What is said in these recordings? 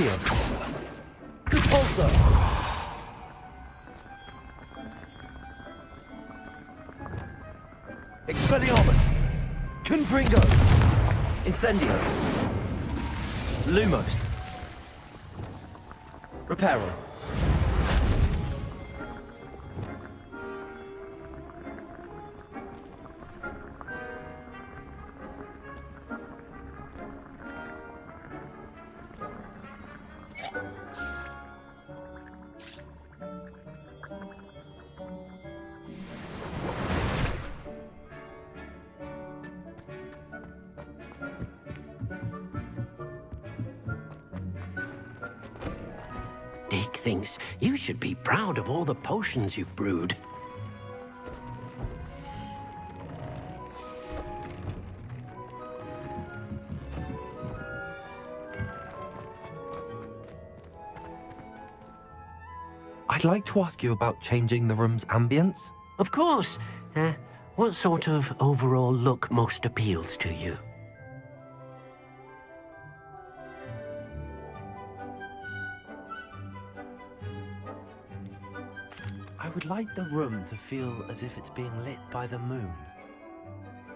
Accio. Repulso. Expelliarmus. Confringo. Incendio. Lumos. Reparo. Dick thinks you should be proud of all the potions you've brewed. I'd like to ask you about changing the room's ambience. Of course. What sort of overall look most appeals to you? I would like the room to feel as if it's being lit by the moon.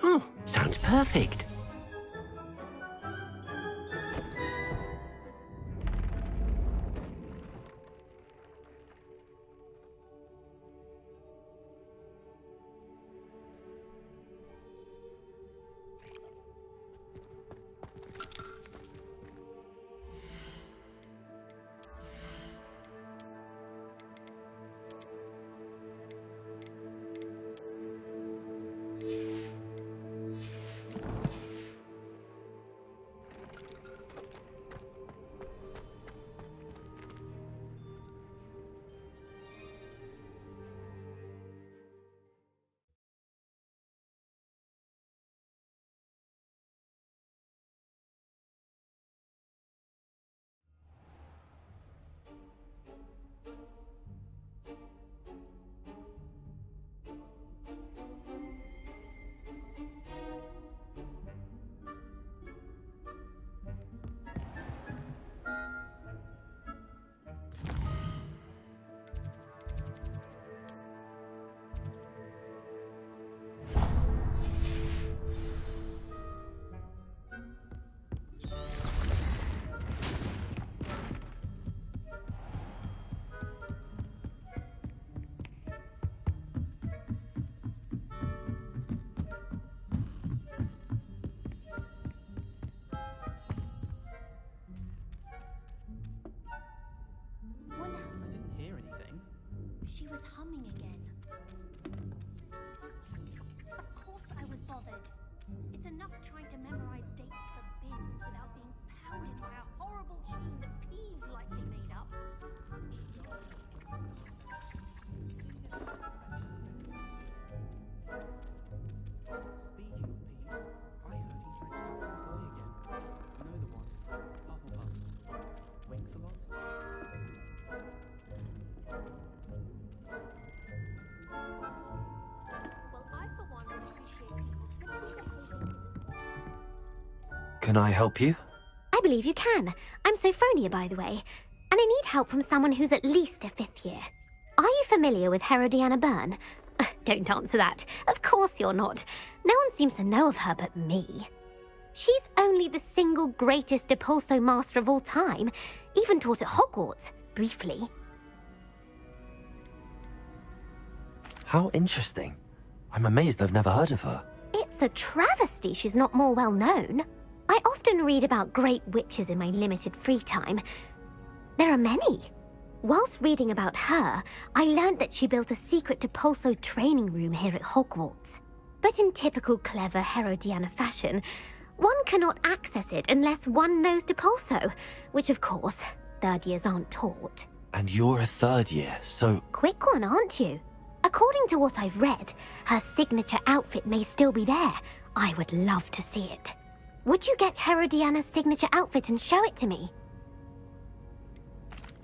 Oh, sounds perfect. She was humming again. Of course I was bothered. It's enough trying to memorize dates for bins without being pounded by a horrible tune that Peeves likely made up. Speaking of Peeves, I heard he tried to talk to a boy again. You know the one, Hufflepuff. Winks a lot. Well, I for one appreciate people simply behaving as Can I help you? I believe you can. I'm Sophronia, by the way, and I need help from someone who's at least a 5th year. Are you familiar with Herodiana Byrne? Don't answer that. Of course you're not. No one seems to know of her but me. She's only the single greatest Depulso master of all time, even taught at Hogwarts, briefly. How interesting. I'm amazed I've never heard of her. It's a travesty she's not more well known. I often read about great witches in my limited free time. There are many. Whilst reading about her, I learned that she built a secret Depulso training room here at Hogwarts. But in typical clever Herodiana fashion, one cannot access it unless one knows Depulso, which of course, 3rd years aren't taught. And you're a 3rd year, so... Quick one, aren't you? According to what I've read, her signature outfit may still be there. I would love to see it. Would you get Herodiana's signature outfit and show it to me?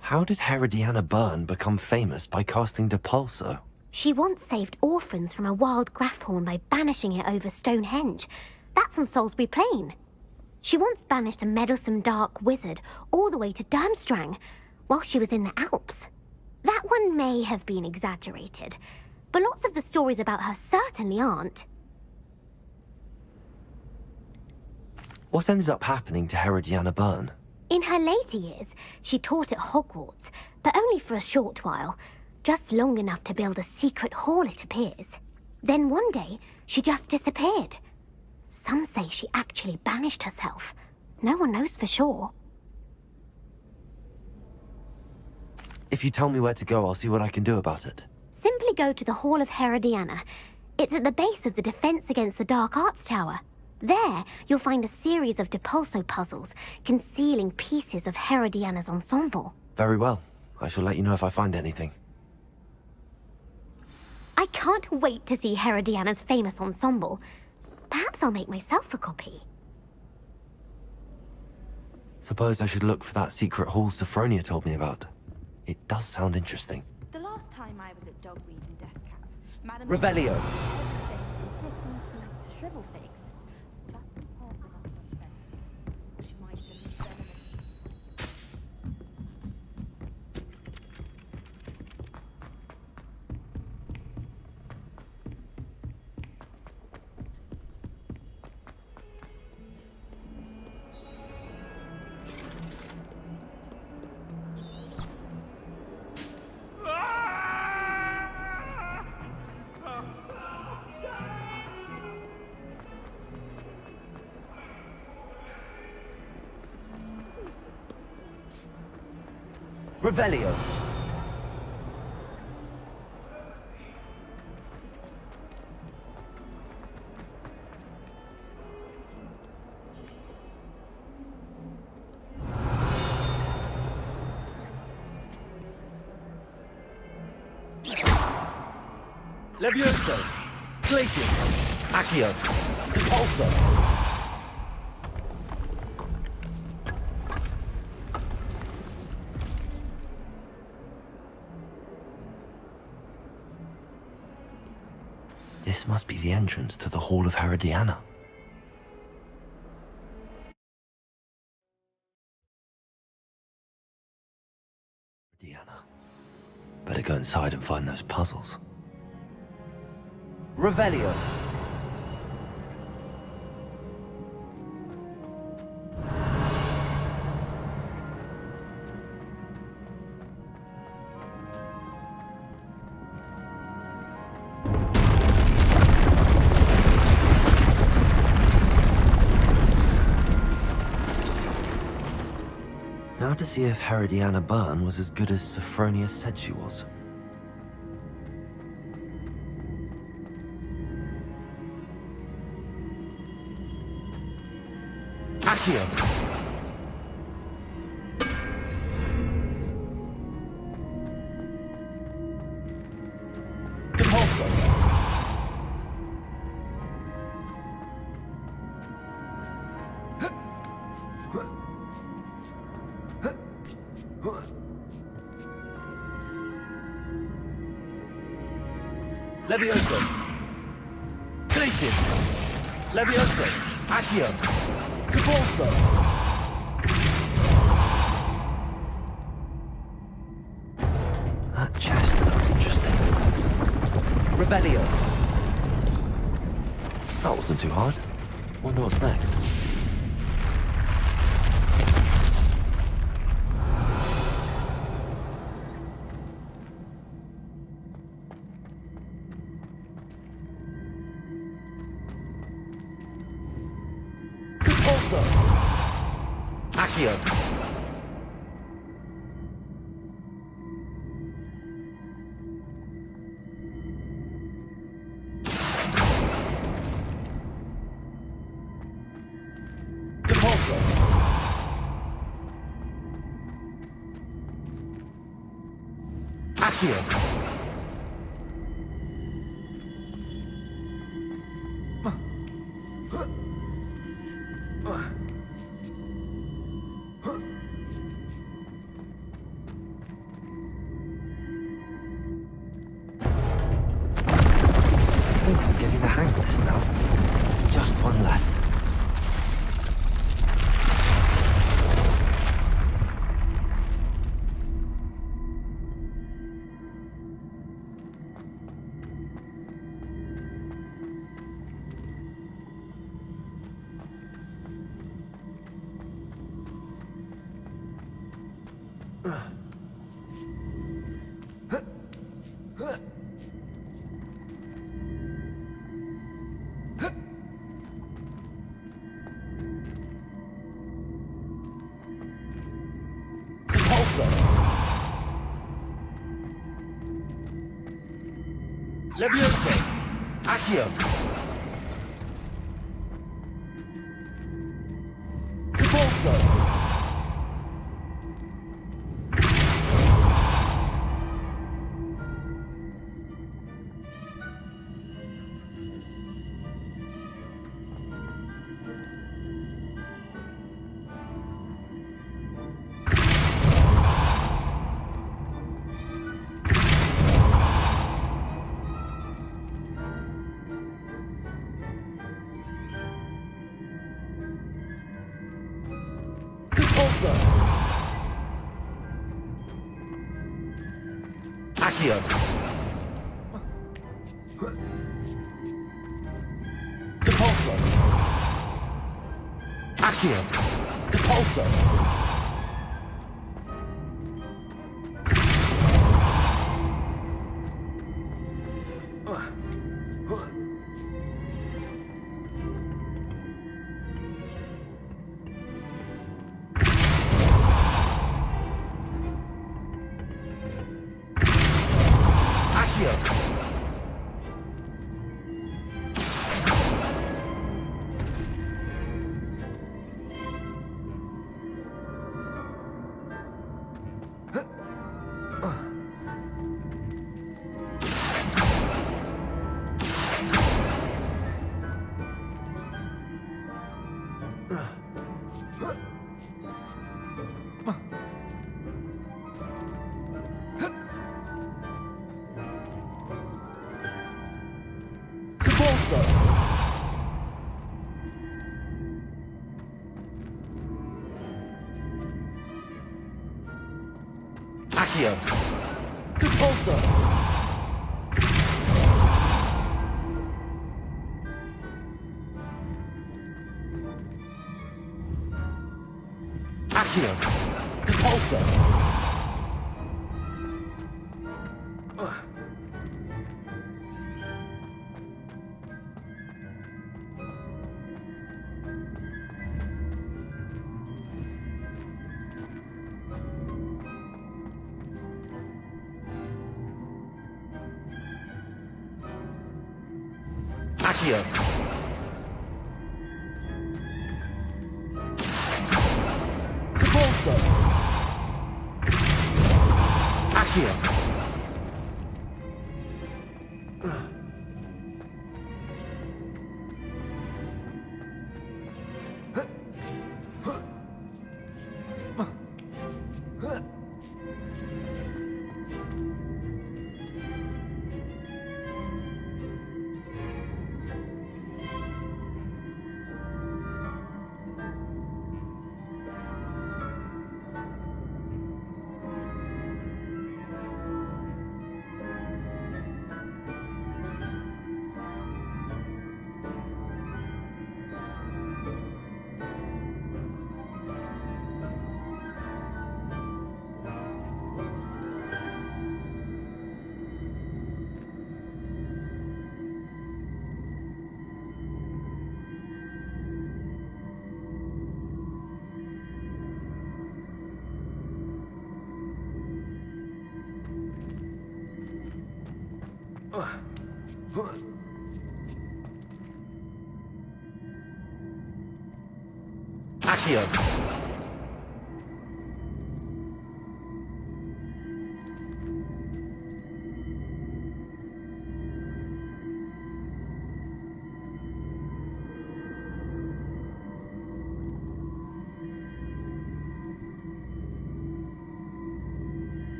How did Herodiana Byrne become famous by casting Depulso? She once saved orphans from a wild Graphorn by banishing it over Stonehenge. That's on Salisbury Plain. She once banished a meddlesome dark wizard all the way to Durmstrang while she was in the Alps. That one may have been exaggerated, but lots of the stories about her certainly aren't. What ended up happening to Herodiana Byrne? In her later years, she taught at Hogwarts, but only for a short while, just long enough to build a secret hall, it appears. Then one day, she just disappeared. Some say she actually banished herself. No one knows for sure. If you tell me where to go, I'll see what I can do about it. Simply go to the Hall of Herodiana. It's at the base of the Defense Against the Dark Arts Tower. There, you'll find a series of Depulso puzzles concealing pieces of Herodiana's ensemble. Very well. I shall let you know if I find anything. I can't wait to see Herodiana's famous ensemble. Perhaps I'll make myself a copy. Suppose I should look for that secret hall Sophronia told me about. It does sound interesting. The last time I was at Dogweed and Deathcap, Madam... Revelio. Shrivel figs. That's the part of us that said she might have been Revelio. Levioso. Glacius. Accio. Depulso. This must be the entrance to the Hall of Herodiana. Herodiana. Better go inside and find those puzzles. Revelio. Now to see if Herodiana Byrne was as good as Sophronia said she was. Accio. Depulso. Levioso. Glacius. Levioso. Accio. Depulso. That chest looks interesting. Revelio. That wasn't too hard. Wonder what's next. Depulso. Accio. Depulso. Accio. I think I'm getting the hang of this now. Just one left. Repulsor. Levioso. Accio. Repulsor. Repulsor. Accio. Repulsor. Accio. Repulsor. Accio. Repulsor. Accio. Repulsor. Accio. Repulsor. Accio. Repulsor. Accio. Accio.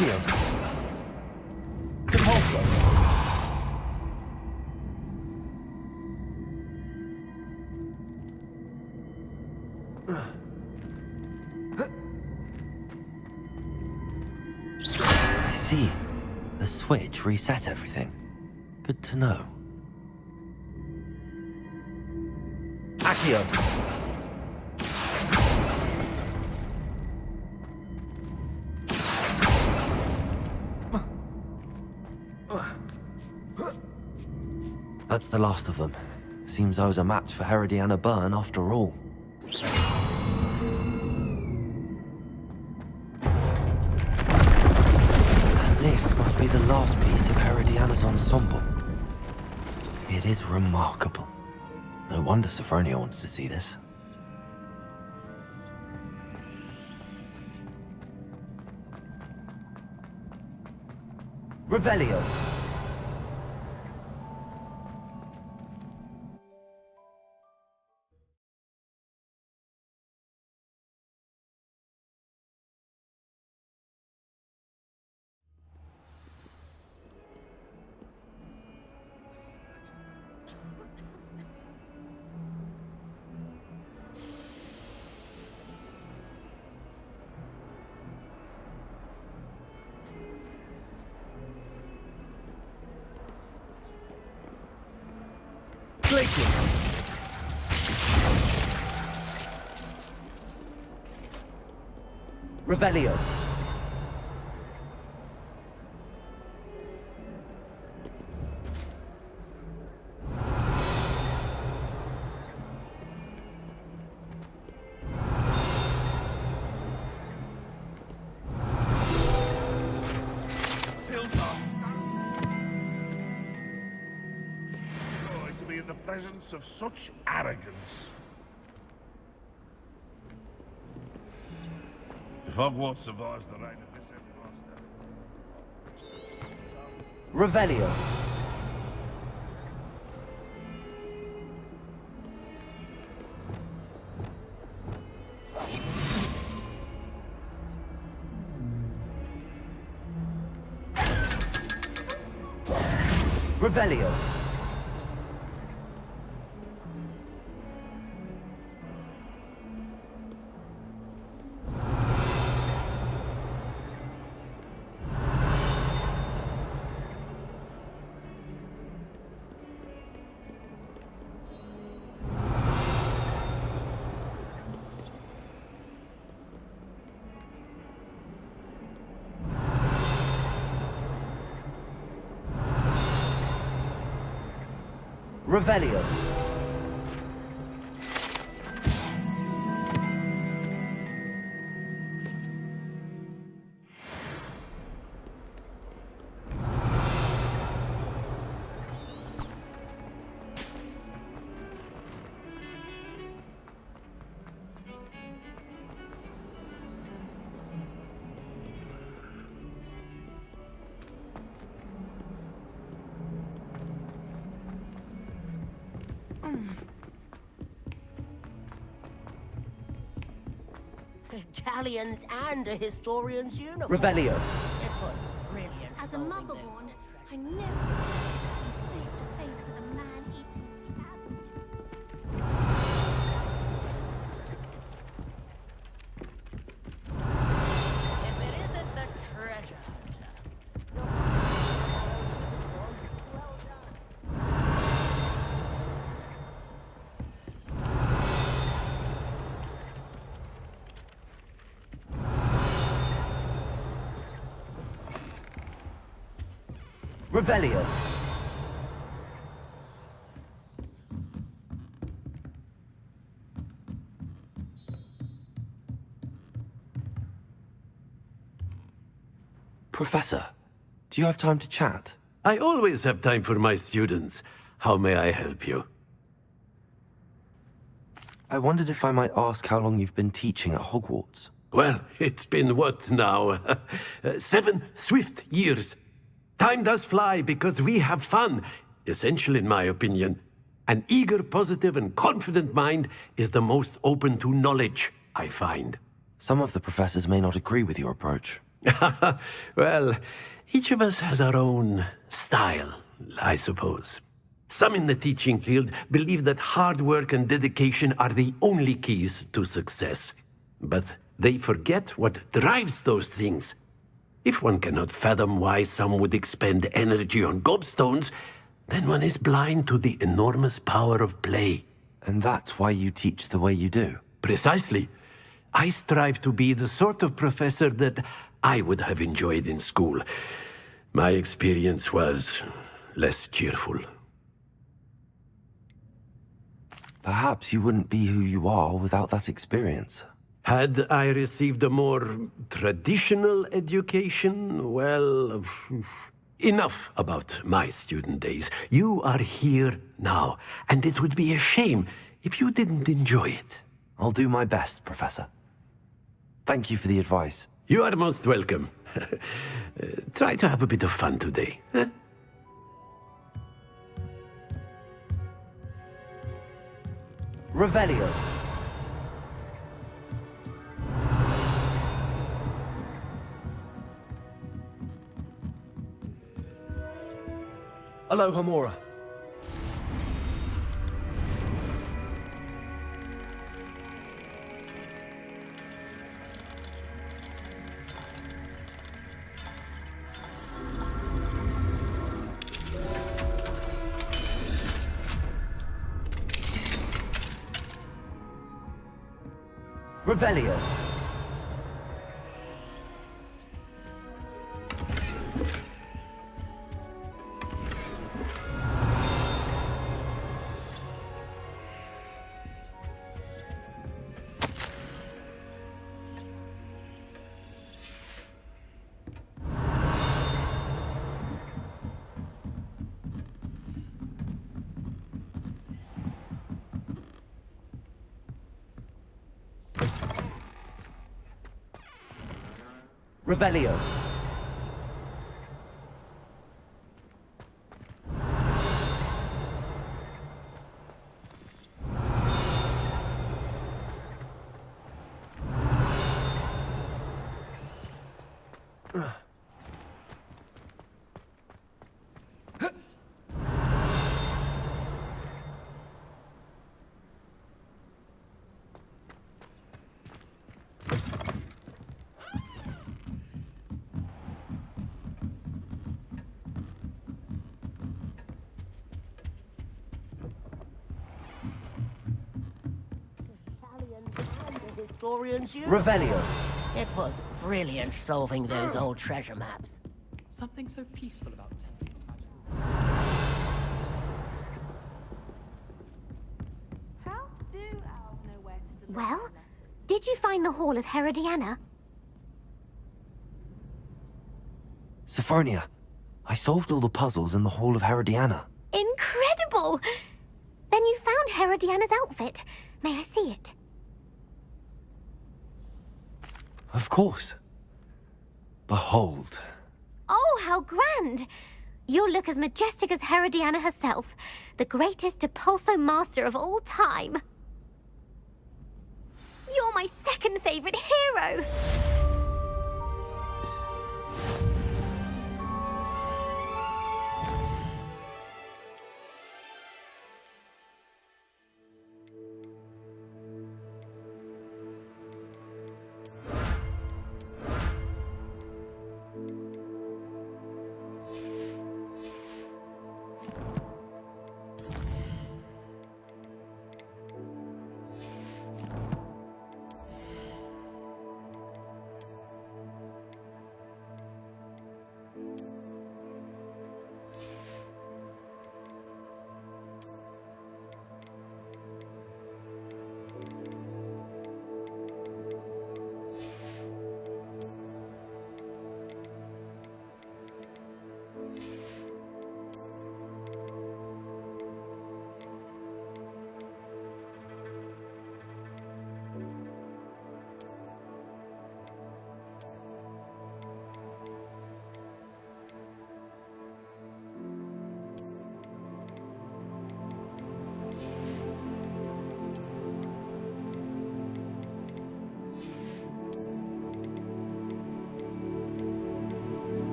Accio. Compulso. I see. The switch reset everything. Good to know. Accio. That's the last of them. Seems I was a match for Herodiana Byrne after all. And this must be the last piece of Herodiana's ensemble. It is remarkable. No wonder Sophronia wants to see this. Revelio. Glacius. Revelio. Joy to be in the presence of such arrogance. If Hogwarts survives the reign of this imposter, Revelio. Revelio. Revelio. Galleons and a historian's uniform. Revelio. It was brilliant. As a holding motherborn, those I never face to face with a man eating cabbage. If it isn't the treasure hunter. Well done. Revelio. Professor, do you have time to chat? I always have time for my students. How may I help you? I wondered if I might ask how long you've been teaching at Hogwarts. Well, it's been what now? 7 swift years. Time does fly because we have fun. Essential in my opinion. An eager, positive, and confident mind is the most open to knowledge, I find. Some of the professors may not agree with your approach. Well, each of us has our own style, I suppose. Some in the teaching field believe that hard work and dedication are the only keys to success. But they forget what drives those things. If one cannot fathom why some would expend energy on gobstones, then one is blind to the enormous power of play. And that's why you teach the way you do. Precisely. I strive to be the sort of professor that I would have enjoyed in school. My experience was less cheerful. Perhaps you wouldn't be who you are without that experience. Had I received a more traditional education, well, enough about my student days. You are here now, and it would be a shame if you didn't enjoy it. I'll do my best, Professor. Thank you for the advice. You are most welcome. Try to have a bit of fun today. Huh? Revelio. Hello, Hamura. Revelio. Revelio. Historians you? Revelio. It was brilliant solving those old treasure maps. Something so peaceful about tending a magical. How do owls know where to deliver Well, letters? did you find the Hall of Herodiana? Sophronia, I solved all the puzzles in the Hall of Herodiana. Incredible! Then you found Herodiana's outfit. May I see it? Of course. Behold. Oh, how grand! You'll look as majestic as Herodiana herself, the greatest Depulso master of all time. You're my second favorite hero!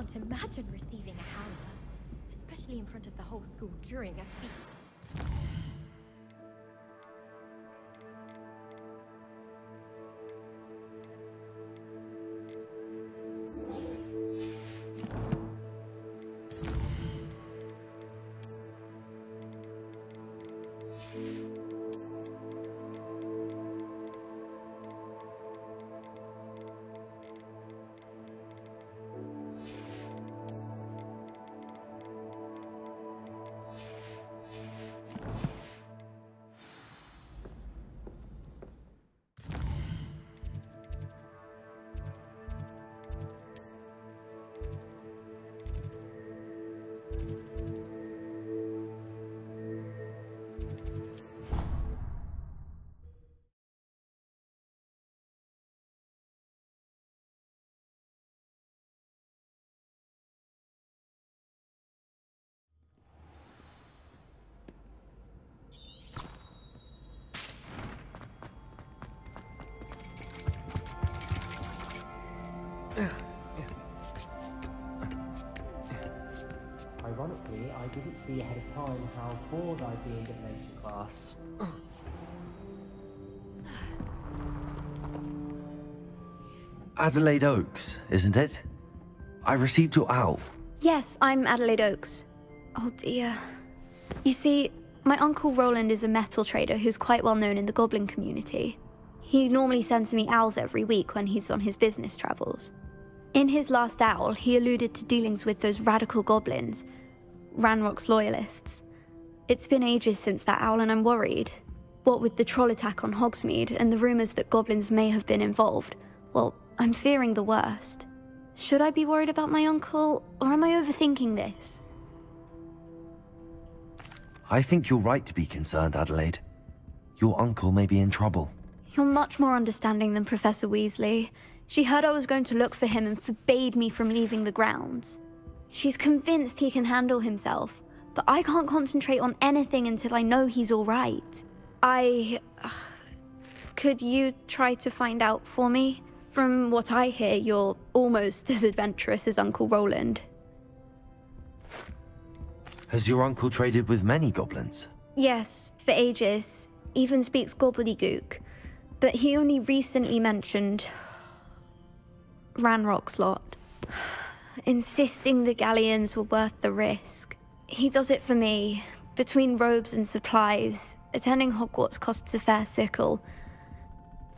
can't imagine receiving a howler, especially in front of the whole school during a feast. Ironically, I didn't see ahead of time how bored I'd be in divination class. Adelaide Oaks, isn't it? I received your owl. Yes, I'm Adelaide Oaks. Oh dear. You see, my uncle Roland is a metal trader who's quite well known in the goblin community. He normally sends me owls every week when he's on his business travels. In his last owl, he alluded to dealings with those radical goblins, Ranrock's loyalists. It's been ages since that owl and I'm worried. What with the troll attack on Hogsmeade and the rumours that goblins may have been involved, well, I'm fearing the worst. Should I be worried about my uncle, or am I overthinking this? I think you're right to be concerned, Adelaide. Your uncle may be in trouble. You're much more understanding than Professor Weasley. She heard I was going to look for him and forbade me from leaving the grounds. She's convinced he can handle himself, but I can't concentrate on anything until I know he's all right. Could you try to find out for me? From what I hear, you're almost as adventurous as Uncle Roland. Has your uncle traded with many goblins? Yes, for ages. Even speaks gobbledygook. But he only recently mentioned Ranrock's lot, insisting the galleons were worth the risk. He does it for me. Between robes and supplies, attending Hogwarts costs a fair sickle.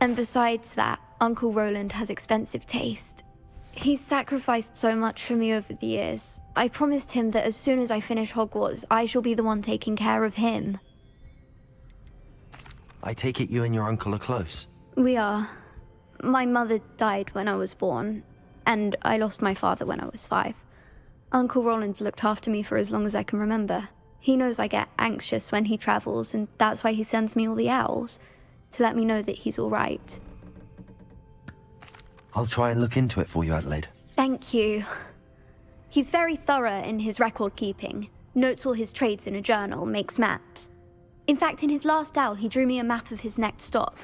And besides that, Uncle Roland has expensive taste. He's sacrificed so much for me over the years. I promised him that as soon as I finish Hogwarts, I shall be the one taking care of him. I take it you and your uncle are close. We are. My mother died when I was born, and I lost my father when I was 5. Uncle Roland's looked after me for as long as I can remember. He knows I get anxious when he travels, and that's why he sends me all the owls, to let me know that he's all right. I'll try and look into it for you, Adelaide. Thank you. He's very thorough in his record keeping, notes all his trades in a journal, makes maps. In fact, in his last owl, he drew me a map of his next stop.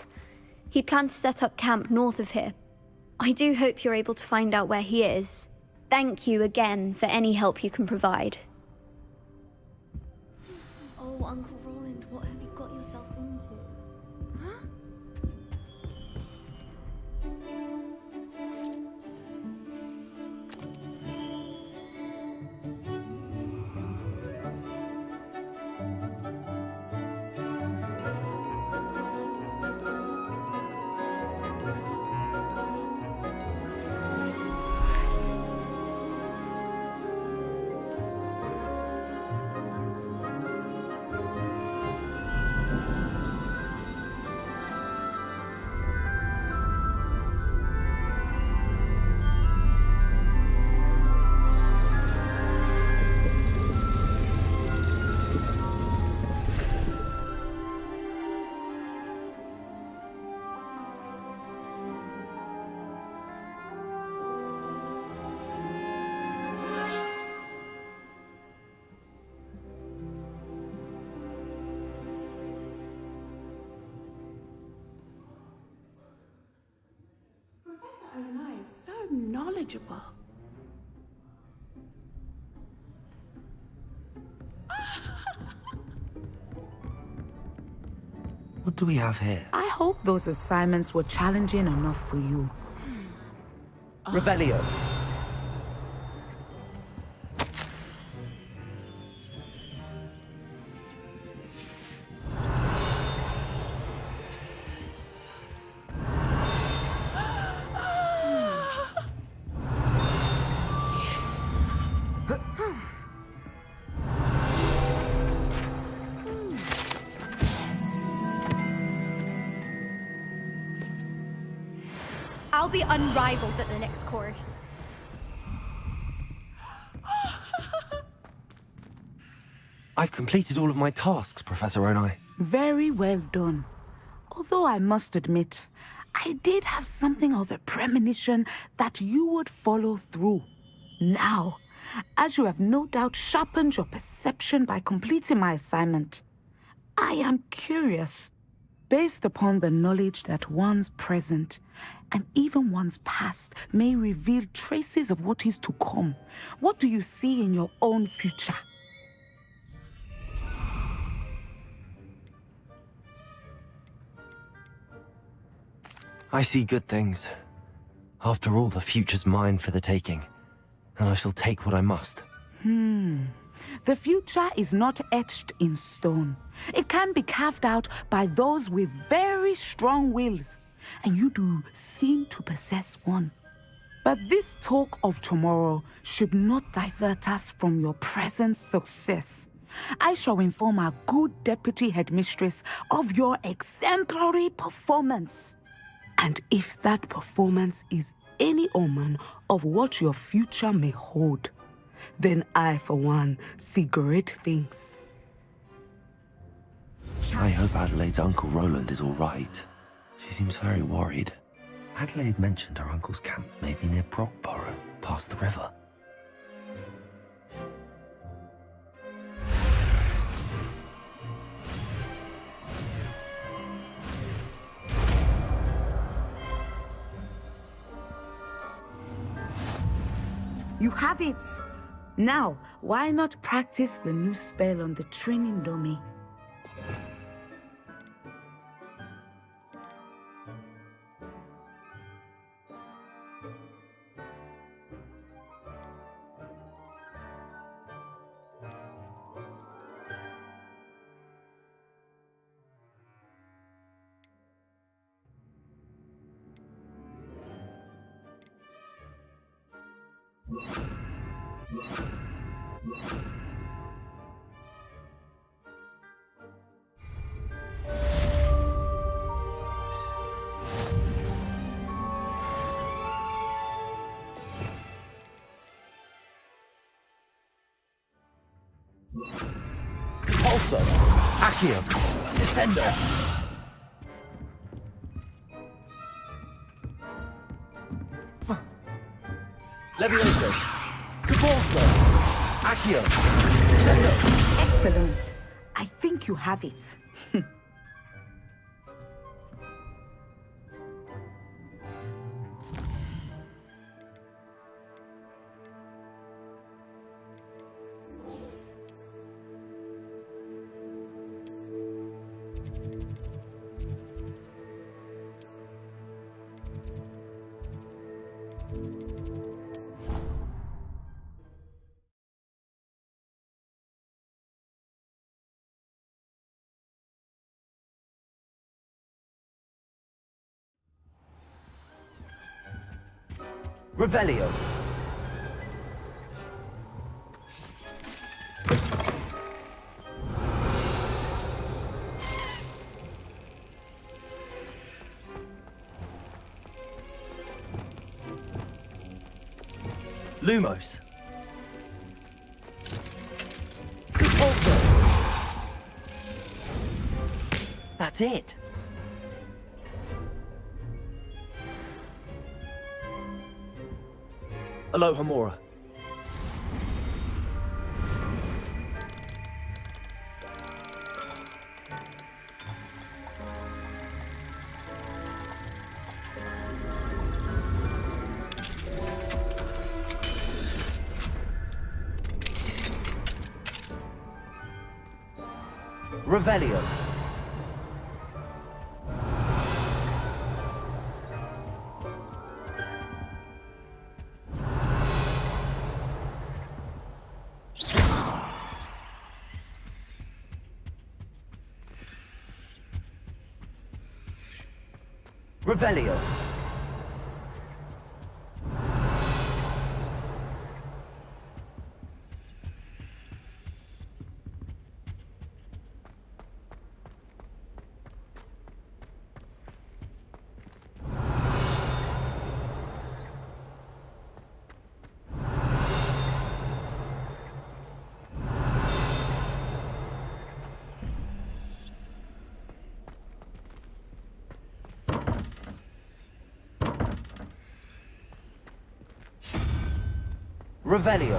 He planned to set up camp north of here. I do hope you're able to find out where he is. Thank you again for any help you can provide. Oh, Uncle Roland, what have you got yourself into? Huh? Professor Onai is so knowledgeable. do we have here? I hope those assignments were challenging enough for you. Revelio. I'll be unrivaled at the next course. I've completed all of my tasks, Professor Onai. Very well done. Although I must admit, I did have something of a premonition that you would follow through. Now, as you have no doubt sharpened your perception by completing my assignment, I am curious, based upon the knowledge that one's present and even one's past may reveal traces of what is to come. What do you see in your own future? I see good things. After all, the future's mine for the taking, and I shall take what I must. The future is not etched in stone. It can be carved out by those with very strong wills, and you do seem to possess one. But this talk of tomorrow should not divert us from your present success. I shall inform our good deputy headmistress of your exemplary performance. And if that performance is any omen of what your future may hold, then I, for one, see great things. I hope Adelaide's Uncle Roland is all right. She seems very worried. Adelaide mentioned her uncle's camp may be near Brockborough, past the river. You have it! Now, why not practice the new spell on the training dummy? Pulsar. Accio. Descendo. Levioso. Capulso. Accio. Descendo. Excellent. I think you have it. Revelio. Lumos. Capulso. That's it. Aloha Mora. Revelio. Revelio. Revelio.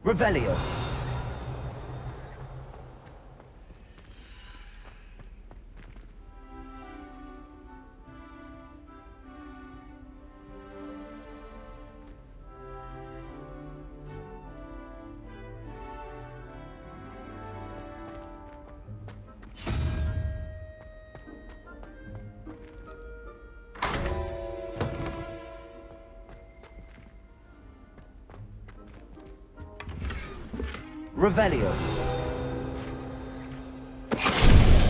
Revelio. Revelio.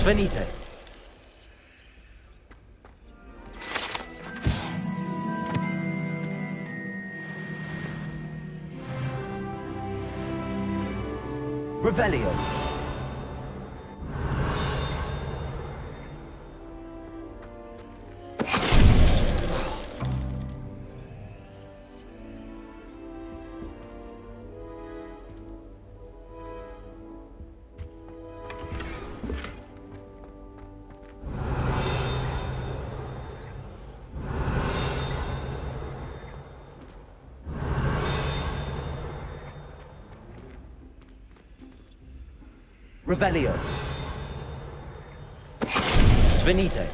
Venite. Revelio. Revelio. Venite.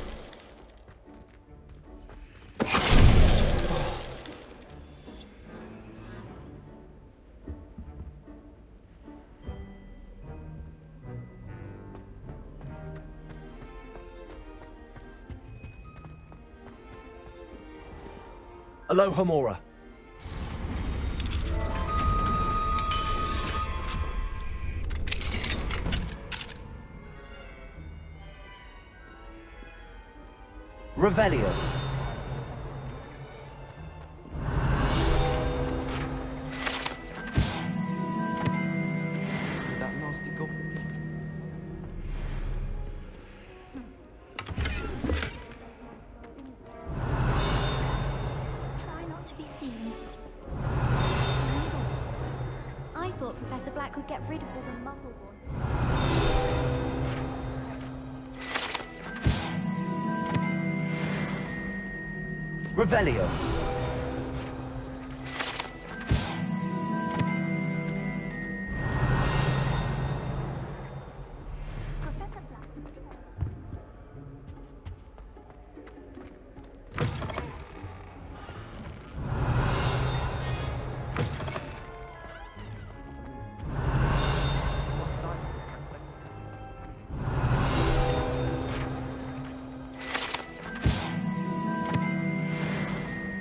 Alohomora. Revelio. That nasty goblin. Try not to be seen. I thought Professor Black could get rid of all the muggle ones. Revelio. Professor Black.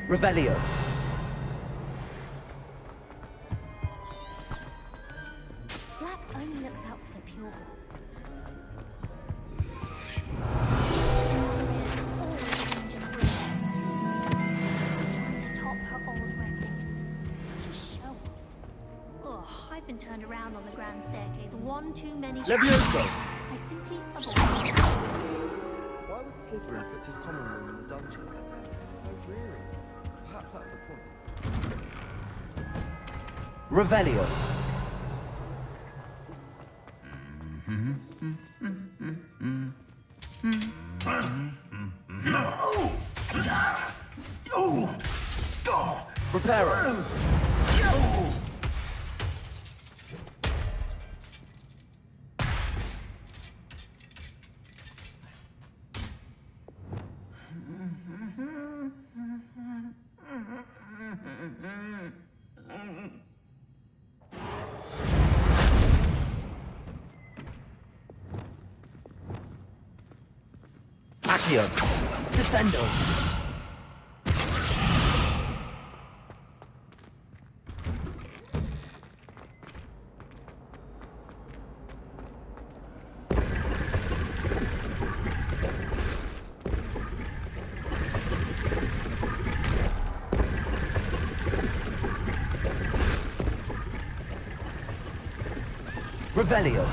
Revelio. Black only looks out for the pure. Trying to top her old records. Such a show-off. underground staircase one too many Levioso! I simply avoid it. Why would Slytherin put his common room in the dungeons? So dreary. Perhaps that's the point. Revelio. Preparo. Accio. Descendo. Revelio.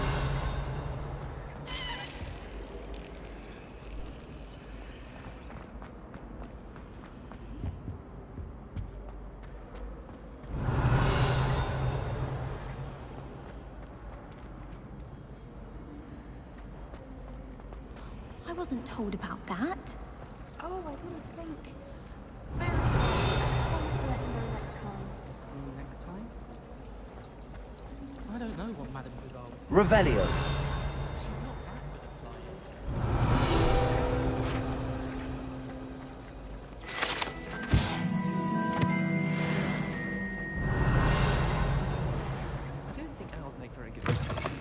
I wasn't told about that. Oh, I didn't think. Very sorry. I promise to let you know next time. Next time? I don't know what Madame Goodall was. Revelio. She's not that good at flying. I don't think owls make very good flyers.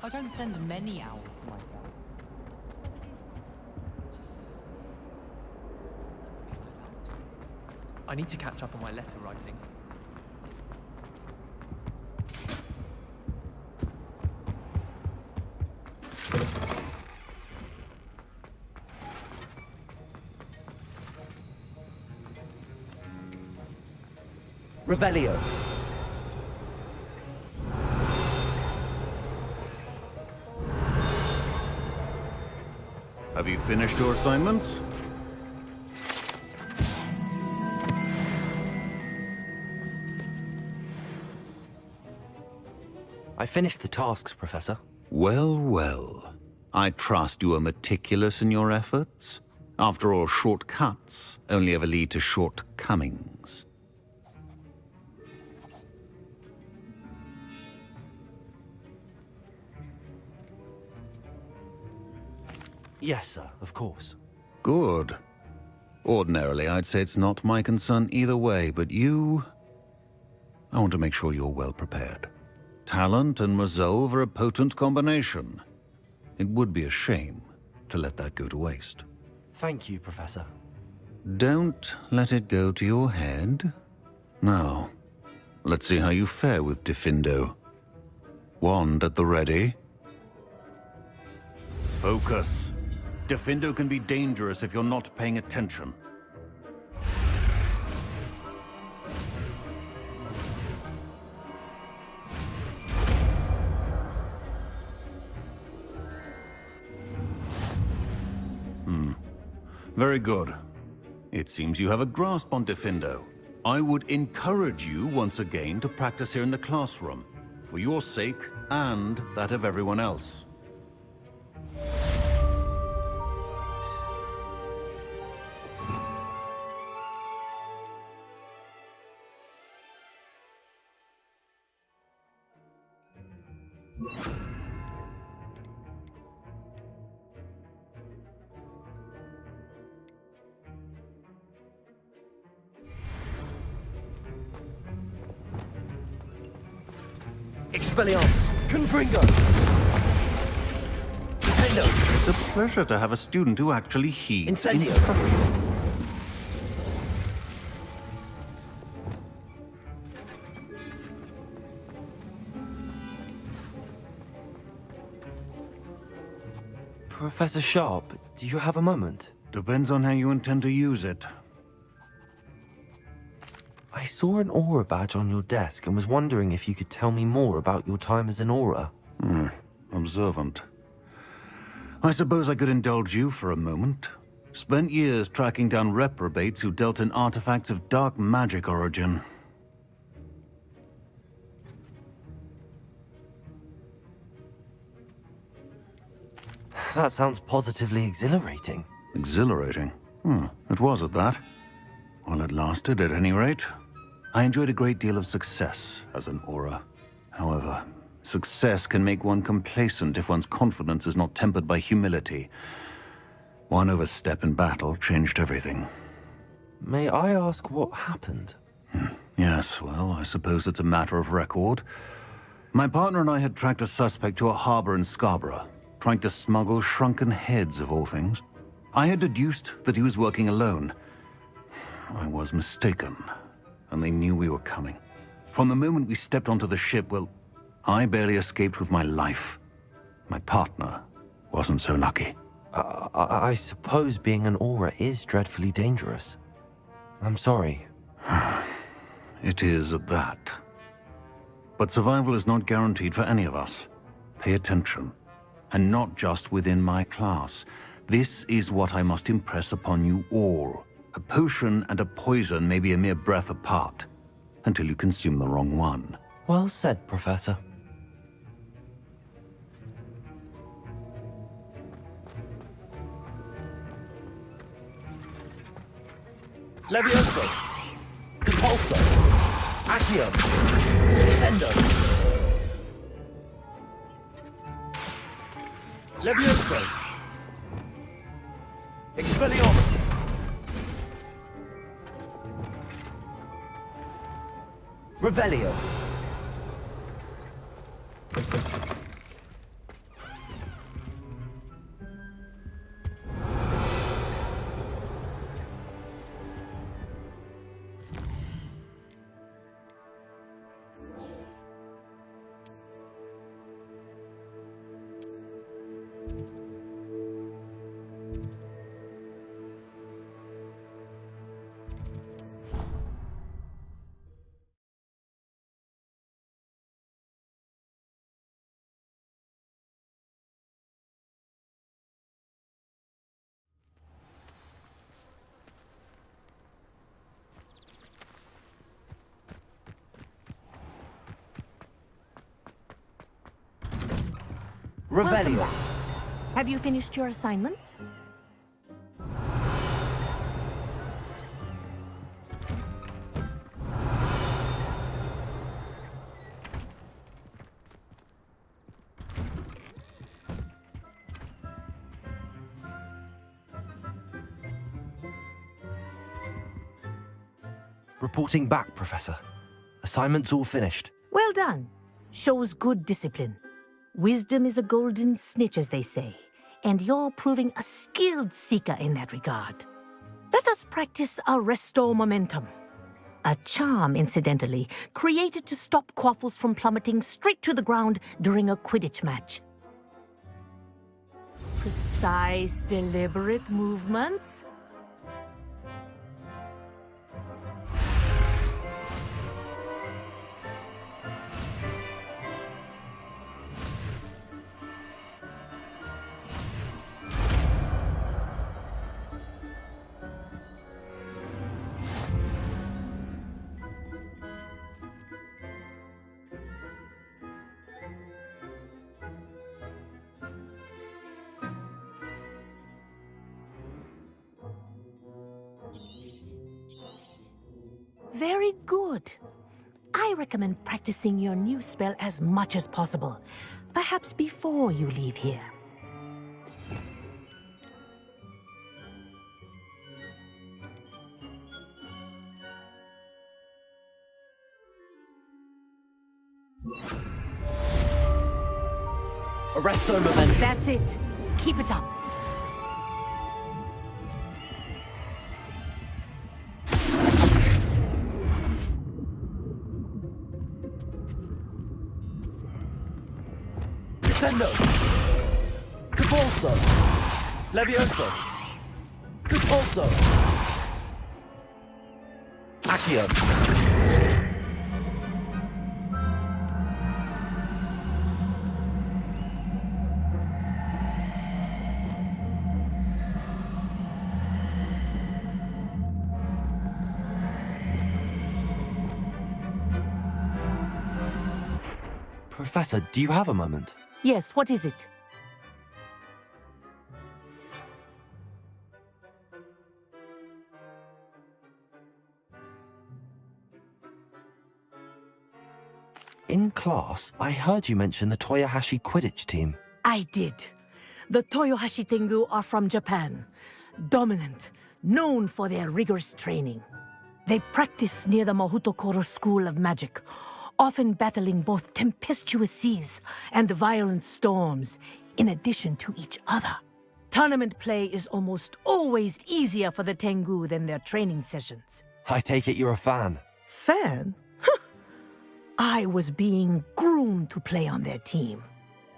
I don't send many owls to my family. I need to catch up on my letter writing. Revelio. Have you finished your assignments? I finished the tasks, Professor. Well, well. I trust you are meticulous in your efforts. After all, shortcuts only ever lead to shortcomings. Yes, sir, of course. Good. Ordinarily, I'd say it's not my concern either way, but you... I want to make sure you're well prepared. Talent and resolve are a potent combination. It would be a shame to let that go to waste. Thank you, Professor. Don't let it go to your head. Now, let's see how you fare with Diffindo. Wand at the ready. Focus. Diffindo can be dangerous if you're not paying attention. Very good. It seems you have a grasp on Diffindo. I would encourage you once again to practice here in the classroom, for your sake and that of everyone else. Expelliarmus. Confringo. Defendo. It's a pleasure to have a student who actually heeds Incendio. instruction. Professor Sharp, do you have a moment? Depends on how you intend to use it. I saw an aura badge on your desk and was wondering if you could tell me more about your time as an aura. Observant. I suppose I could indulge you for a moment. Spent years tracking down reprobates who dealt in artifacts of dark magic origin. That sounds positively exhilarating. Exhilarating? It was at that. While it lasted, at any rate. I enjoyed a great deal of success as an aura. However, success can make one complacent if one's confidence is not tempered by humility. One overstep in battle changed everything. May I ask what happened? Yes, well, I suppose it's a matter of record. My partner and I had tracked a suspect to a harbor in Scarborough, trying to smuggle shrunken heads of all things. I had deduced that he was working alone. I was mistaken, and they knew we were coming. From the moment we stepped onto the ship, well, I barely escaped with my life. My partner wasn't so lucky. I suppose being an aura is dreadfully dangerous. I'm sorry. It is at that. But survival is not guaranteed for any of us. Pay attention. And not just within my class. This is what I must impress upon you all. A potion and a poison may be a mere breath apart, until you consume the wrong one. Well said, Professor. Levioso. Depulso. Accio. Descendo. Levioso. Expelliarmus. Revelio. Revelio. Have you finished your assignments? Reporting back, Professor. Assignment's all finished. Well done. Shows good discipline. Wisdom is a golden snitch, as they say, and you're proving a skilled seeker in that regard. Let us practice a resto momentum. A charm, incidentally, created to stop quaffles from plummeting straight to the ground during a Quidditch match. Precise, deliberate movements. Very good. I recommend practicing your new spell as much as possible, perhaps before you leave here. Arresto momentum. That's it. Keep it up. Descendo. Depulso. Levioso. Depulso. Accio. Professor, do you have a moment? Yes, what is it? In class, I heard you mention the Toyohashi Quidditch team. I did. The Toyohashi Tengu are from Japan. Dominant, known for their rigorous training. They practice near the Mahutokoro School of Magic, often battling both tempestuous seas and violent storms, in addition to each other. Tournament play is almost always easier for the Tengu than their training sessions. I take it you're a fan. Fan? I was being groomed to play on their team.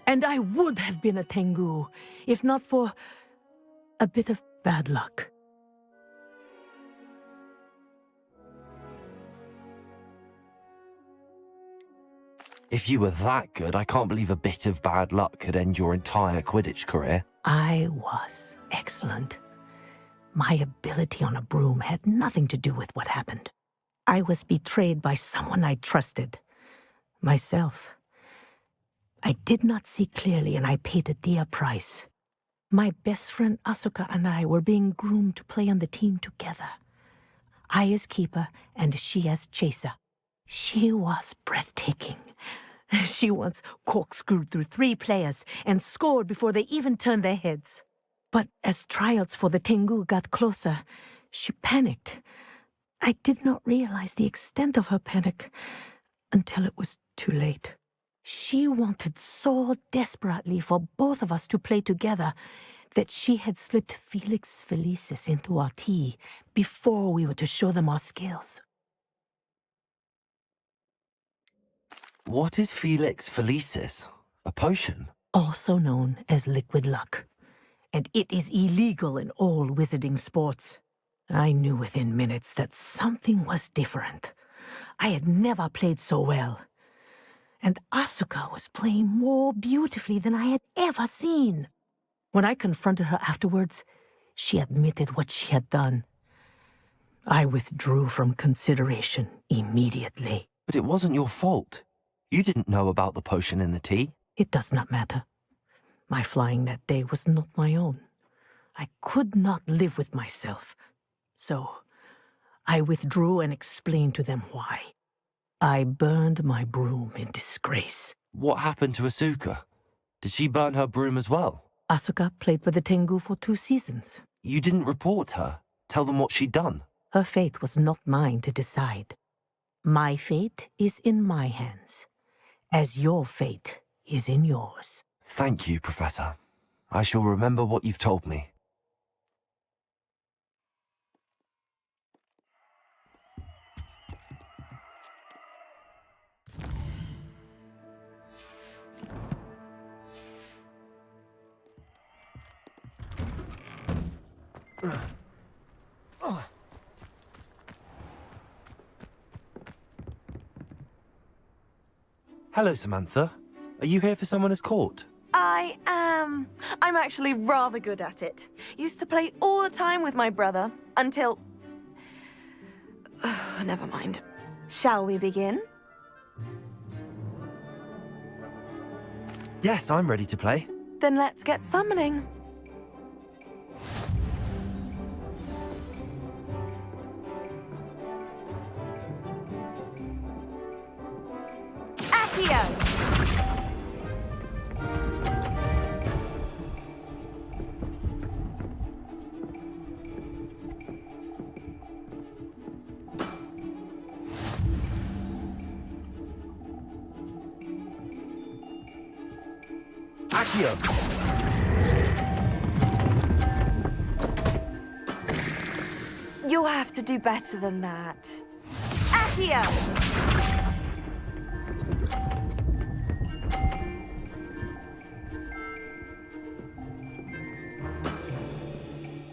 And I would have been a Tengu, if not for a bit of bad luck. If you were that good, I can't believe a bit of bad luck could end your entire Quidditch career. I was excellent. My ability on a broom had nothing to do with what happened. I was betrayed by someone I trusted. Myself. I did not see clearly, and I paid a dear price. My best friend Asuka and I were being groomed to play on the team together. I as keeper, and she as chaser. She was breathtaking. She once corkscrewed through 3 players and scored before they even turned their heads. But as tryouts for the Tengu got closer, she panicked. I did not realize the extent of her panic until it was too late. She wanted so desperately for both of us to play together that she had slipped Felix Felicis into our tea before we were to show them our skills. What is Felix Felicis? A potion? Also known as liquid luck. And it is illegal in all wizarding sports. I knew within minutes that something was different. I had never played so well. And Asuka was playing more beautifully than I had ever seen. When I confronted her afterwards, she admitted what she had done. I withdrew from consideration immediately. But it wasn't your fault. You didn't know about the potion in the tea. It does not matter. My flying that day was not my own. I could not live with myself. So, I withdrew and explained to them why. I burned my broom in disgrace. What happened to Asuka? Did she burn her broom as well? Asuka played for the Tengu for 2 seasons. You didn't report her? Tell them what she'd done? Her fate was not mine to decide. My fate is in my hands, as your fate is in yours. Thank you, Professor. I shall remember what you've told me. Hello, Samantha. Are you here for Summoner's Court? I am. I'm actually rather good at it. Used to play all the time with my brother, until... Never mind. Shall we begin? Yes, I'm ready to play. Then let's get summoning. Accio! Accio! You'll have to do better than that. Accio!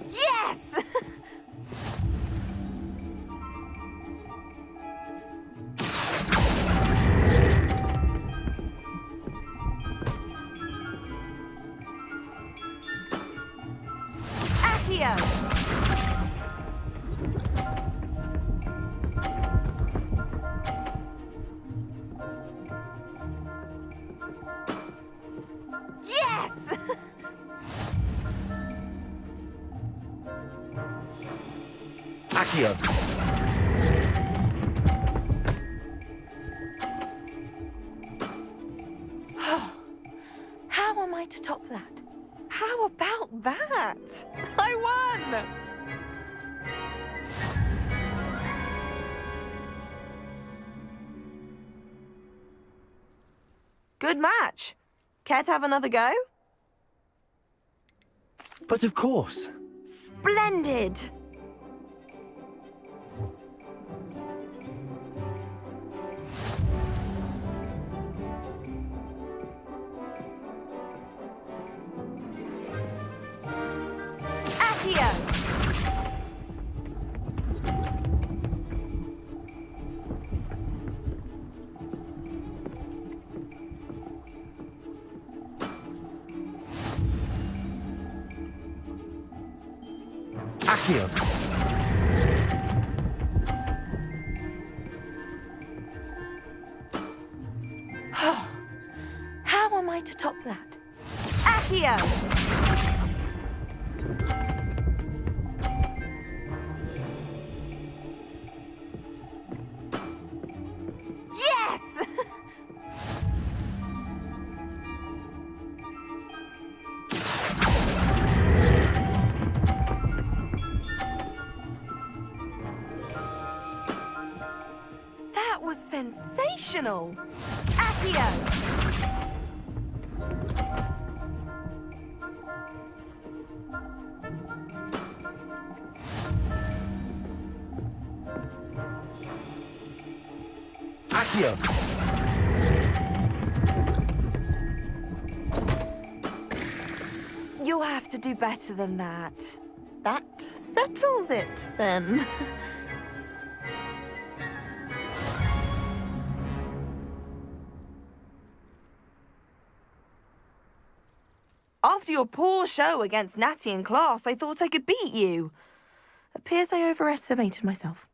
Yes! Accio! Accio. How am I to top that? How about that? I won! Good match. Care to have another go? But of course. Splendid! Accio! Accio. How am I to top that? Accio! Yes! That was sensational! Accio! Accio. You'll have to do better than that. That settles it, then. After your poor show against Natty in class, I thought I could beat you. Appears I overestimated myself.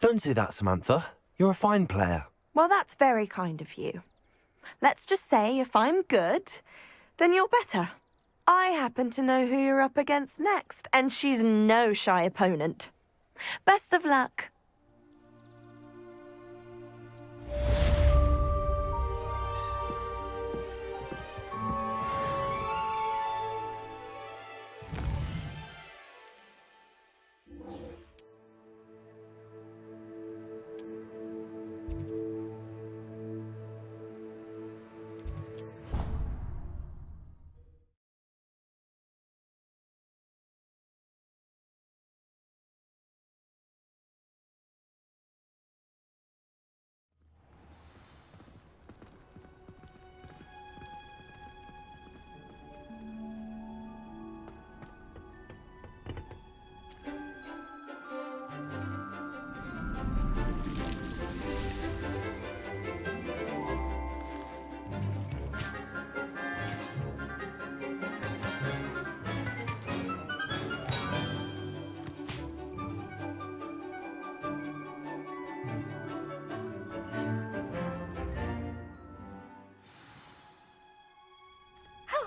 Don't say that, Samantha. You're a fine player. Well, that's very kind of you. Let's just say if I'm good, then you're better. I happen to know who you're up against next, and she's no shy opponent. Best of luck.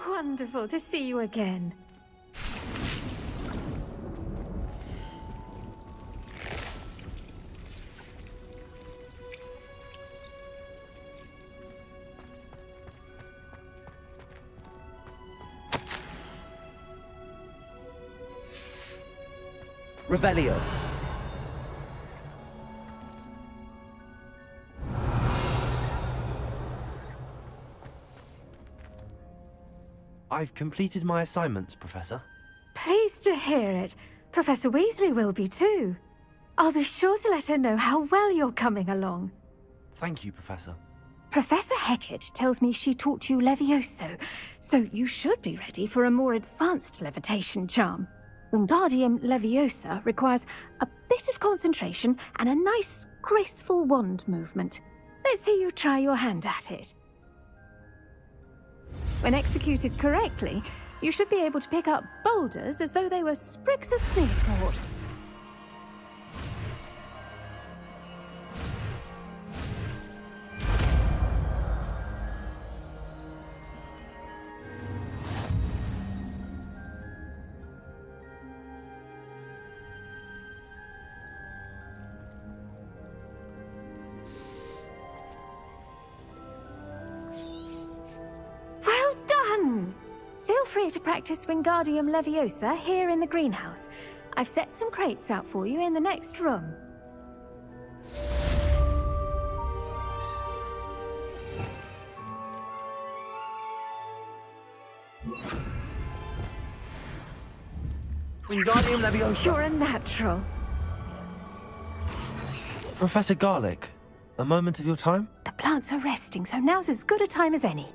Wonderful to see you again. Revelio. I've completed my assignments, Professor. Pleased to hear it. Professor Weasley will be too. I'll be sure to let her know how well you're coming along. Thank you, Professor. Professor Hecat tells me she taught you Levioso, so you should be ready for a more advanced levitation charm. Wingardium Leviosa requires a bit of concentration and a nice, graceful wand movement. Let's see you try your hand at it. When executed correctly, you should be able to pick up boulders as though they were sprigs of sneezewort. free to practice Wingardium Leviosa here in the greenhouse. I've set some crates out for you in the next room. Wingardium Leviosa. You're a natural. Professor Garlick, a moment of your time? The plants are resting, so now's as good a time as any.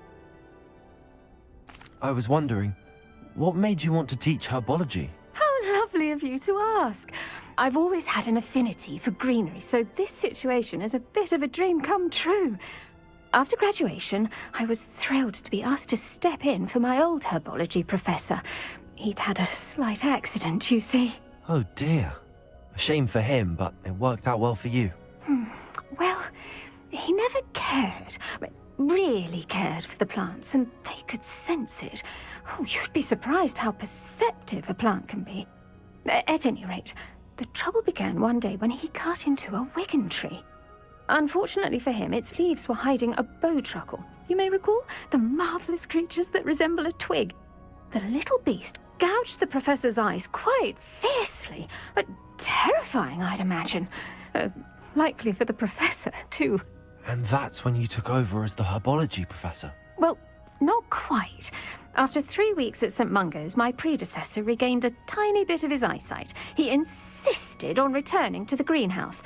I was wondering, what made you want to teach herbology? How lovely of you to ask. I've always had an affinity for greenery, so this situation is a bit of a dream come true. After graduation, I was thrilled to be asked to step in for my old herbology professor. He'd had a slight accident, you see. Oh dear. A shame for him, but it worked out well for you. Well, he never cared, really cared for the plants, and they could sense it. Oh, you'd be surprised how perceptive a plant can be. At any rate, the trouble began one day when he cut into a wigan tree. Unfortunately for him, its leaves were hiding a bowtruckle. You may recall the marvellous creatures that resemble a twig. The little beast gouged the professor's eyes quite fiercely, but terrifying, I'd imagine. Likely for the professor, too. And that's when you took over as the herbology professor? Well, not quite. After 3 weeks at St. Mungo's, my predecessor regained a tiny bit of his eyesight. He insisted on returning to the greenhouse.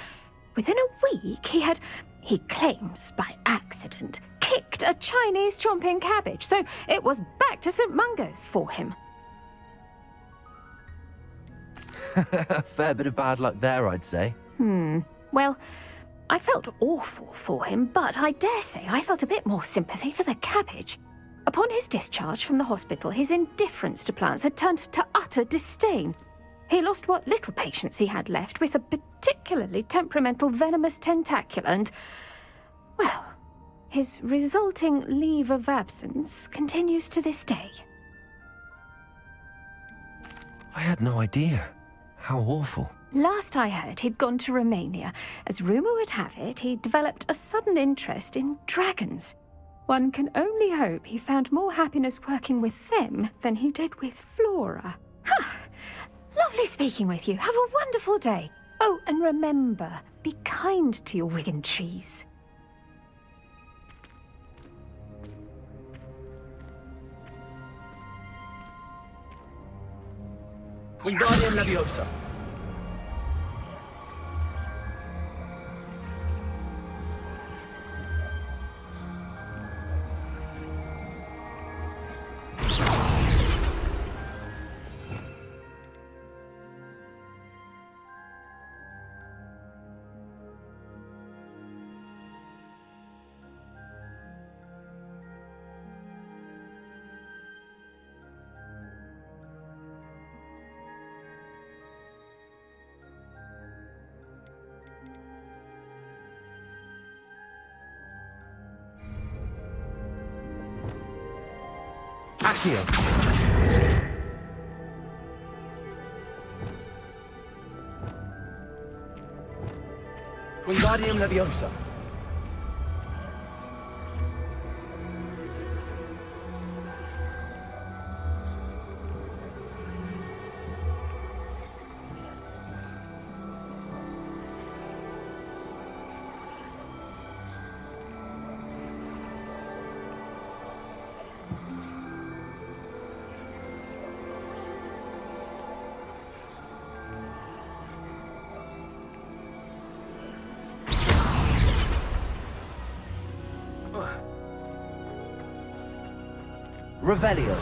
Within a week, he claims by accident, kicked a Chinese chomping cabbage, so it was back to St. Mungo's for him. A fair bit of bad luck there, I'd say. Well, I felt awful for him, but I dare say I felt a bit more sympathy for the cabbage. Upon his discharge from the hospital, his indifference to plants had turned to utter disdain. He lost what little patience he had left with a particularly temperamental venomous tentacula and, well, his resulting leave of absence continues to this day. I had no idea. How awful. Last I heard, he'd gone to Romania. As rumour would have it, he developed a sudden interest in dragons. One can only hope he found more happiness working with them than he did with Flora. Ha! Lovely speaking with you. Have a wonderful day. Oh, and remember, be kind to your wigan trees. Wingardium Leviosa. Accio. Wingardium Leviosa. Revelio.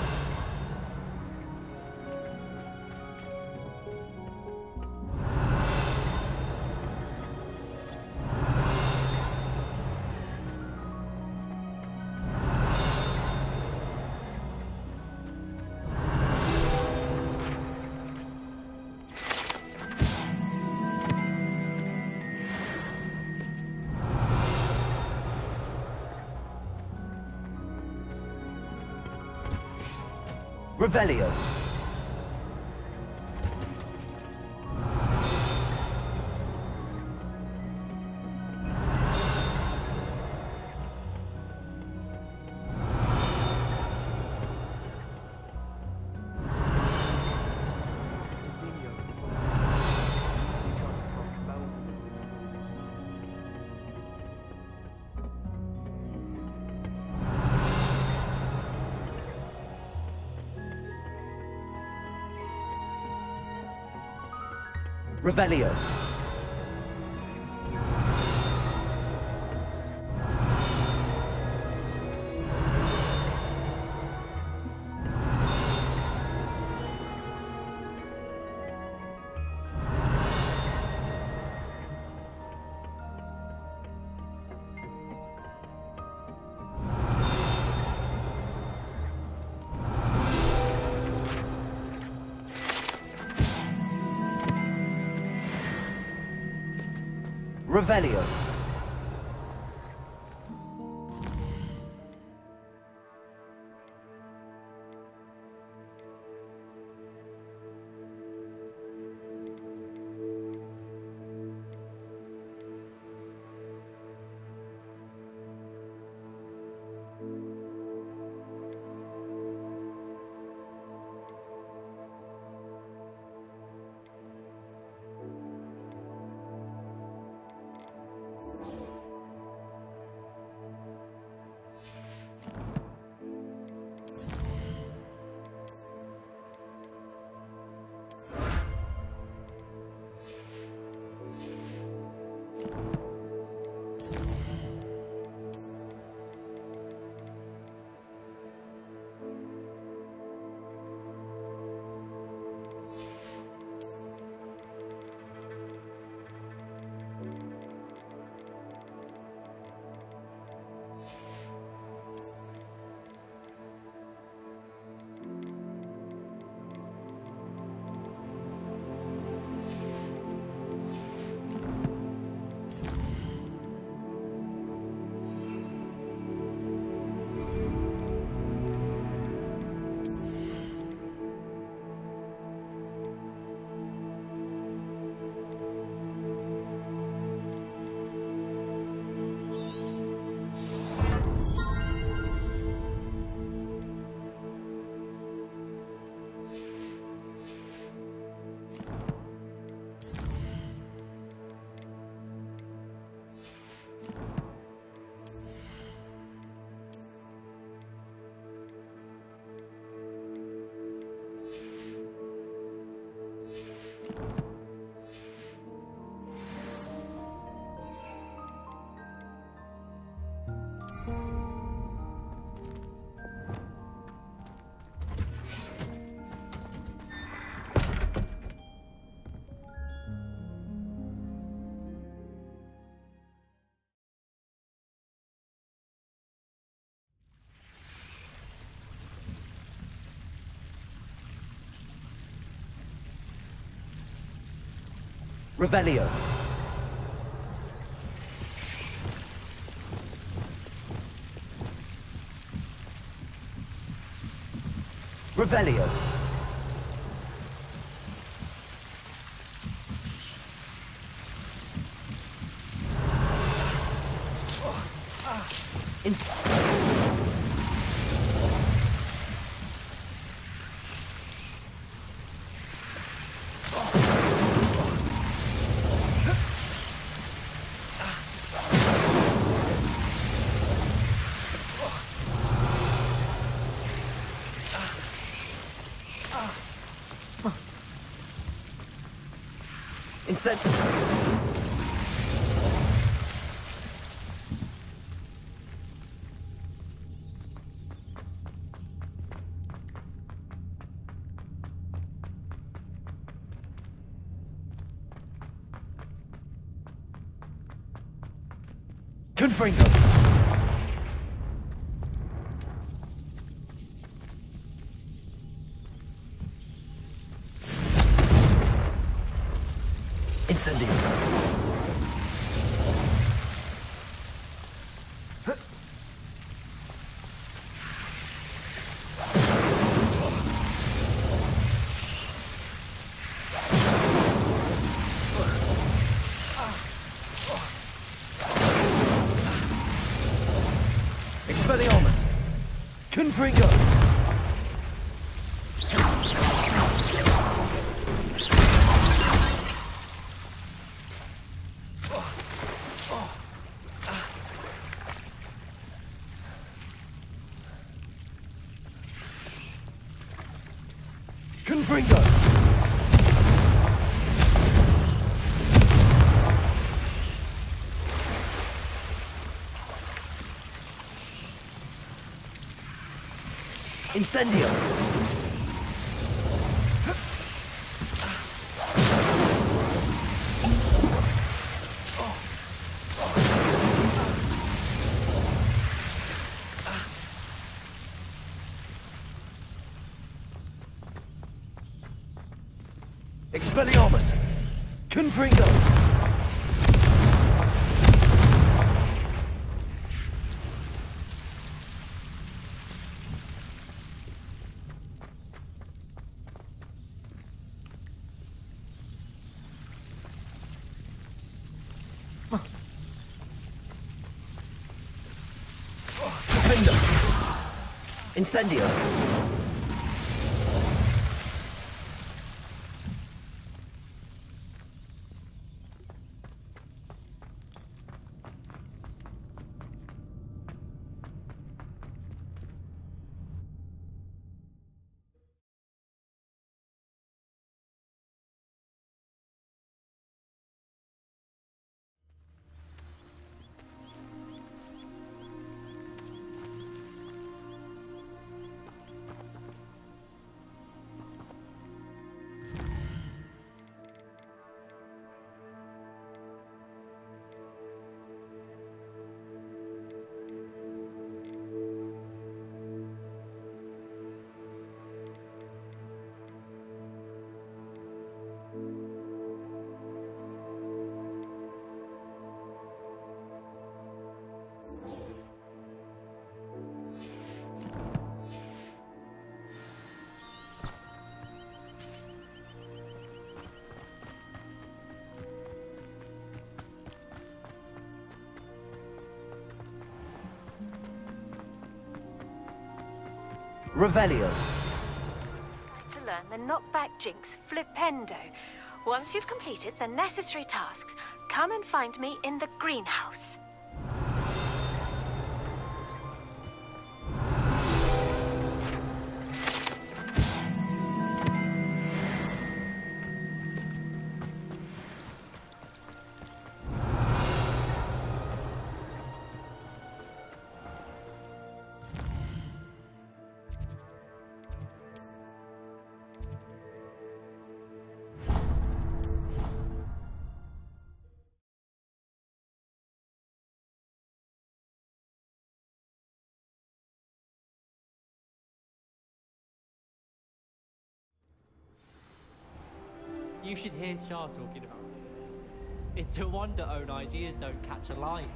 Revelio. Revelio. Revelio. Revelio. Revelio. Confringo. Incendio. Expelliarmus. Confringo. Confringo. Incendio! Expelliarmus! Confringo! Defender! Incendio! Revelio. To learn the knockback jinx flipendo. Once you've completed the necessary tasks, come and find me in the greenhouse. You should hear Char talking about it. It's a wonder Onai's ears don't catch a light.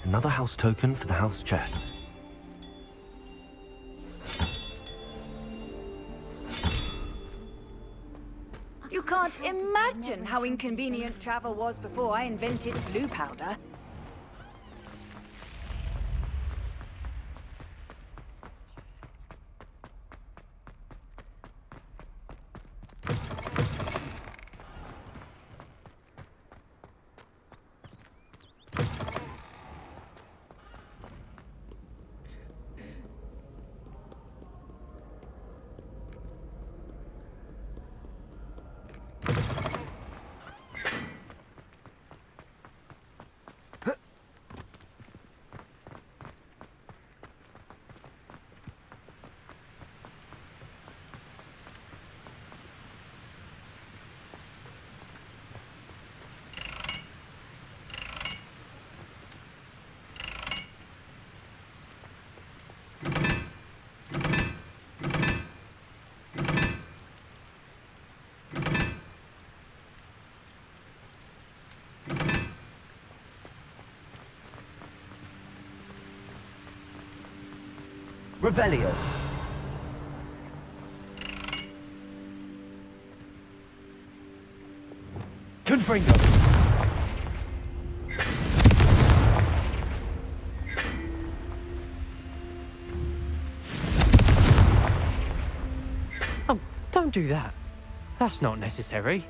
Another house token for the house chest. You can't imagine how inconvenient travel was before I invented blue powder. Revelio. Confringo. Oh, don't do that. That's not necessary.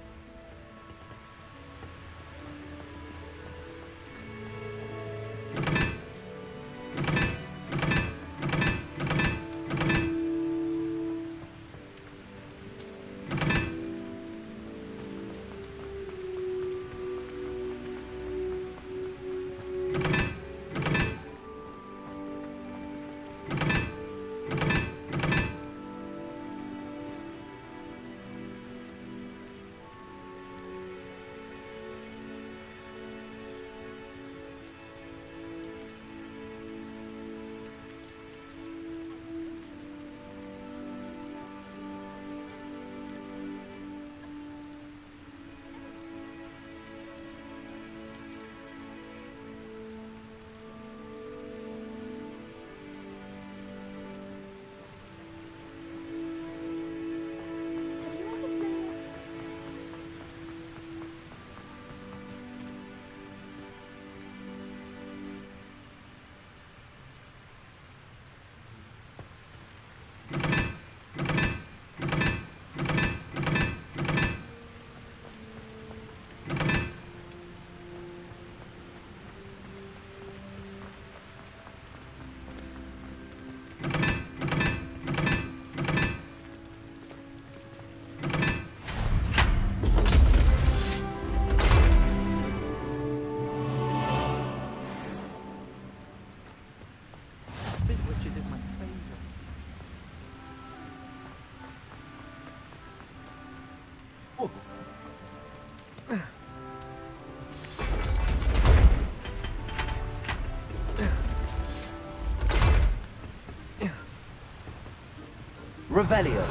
Revelio.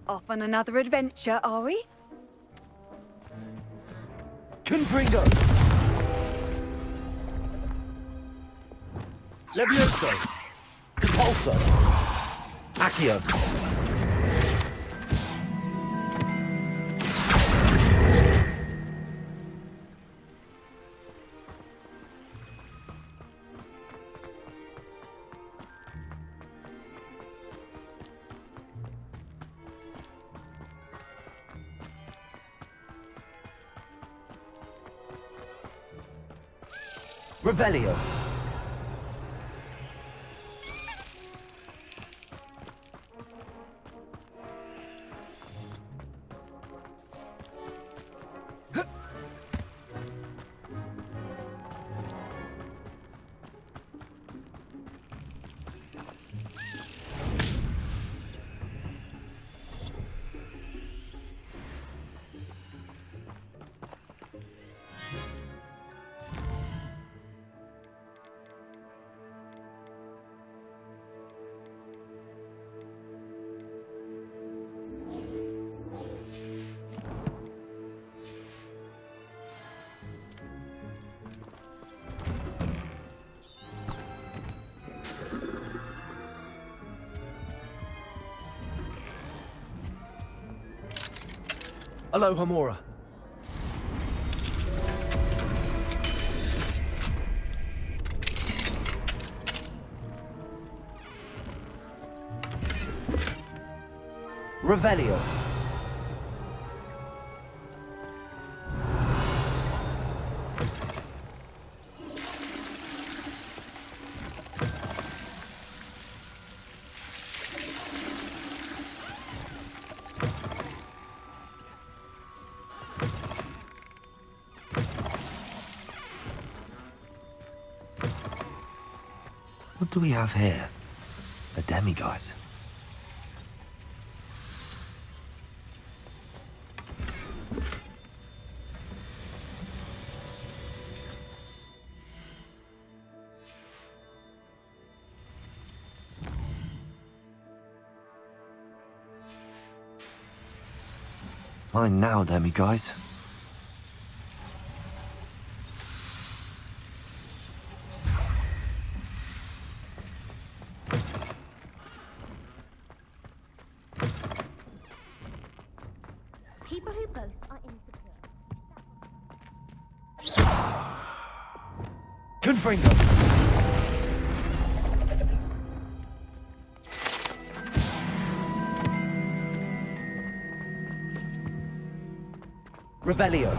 Off on another adventure, are we? Confringo. Levioso. Depulso. Accio. Revelio. Aloha Mora. Revelio. What do we have here? A demiguise. Mine now, demiguise. People who both are insecure. Confringo. Revelio.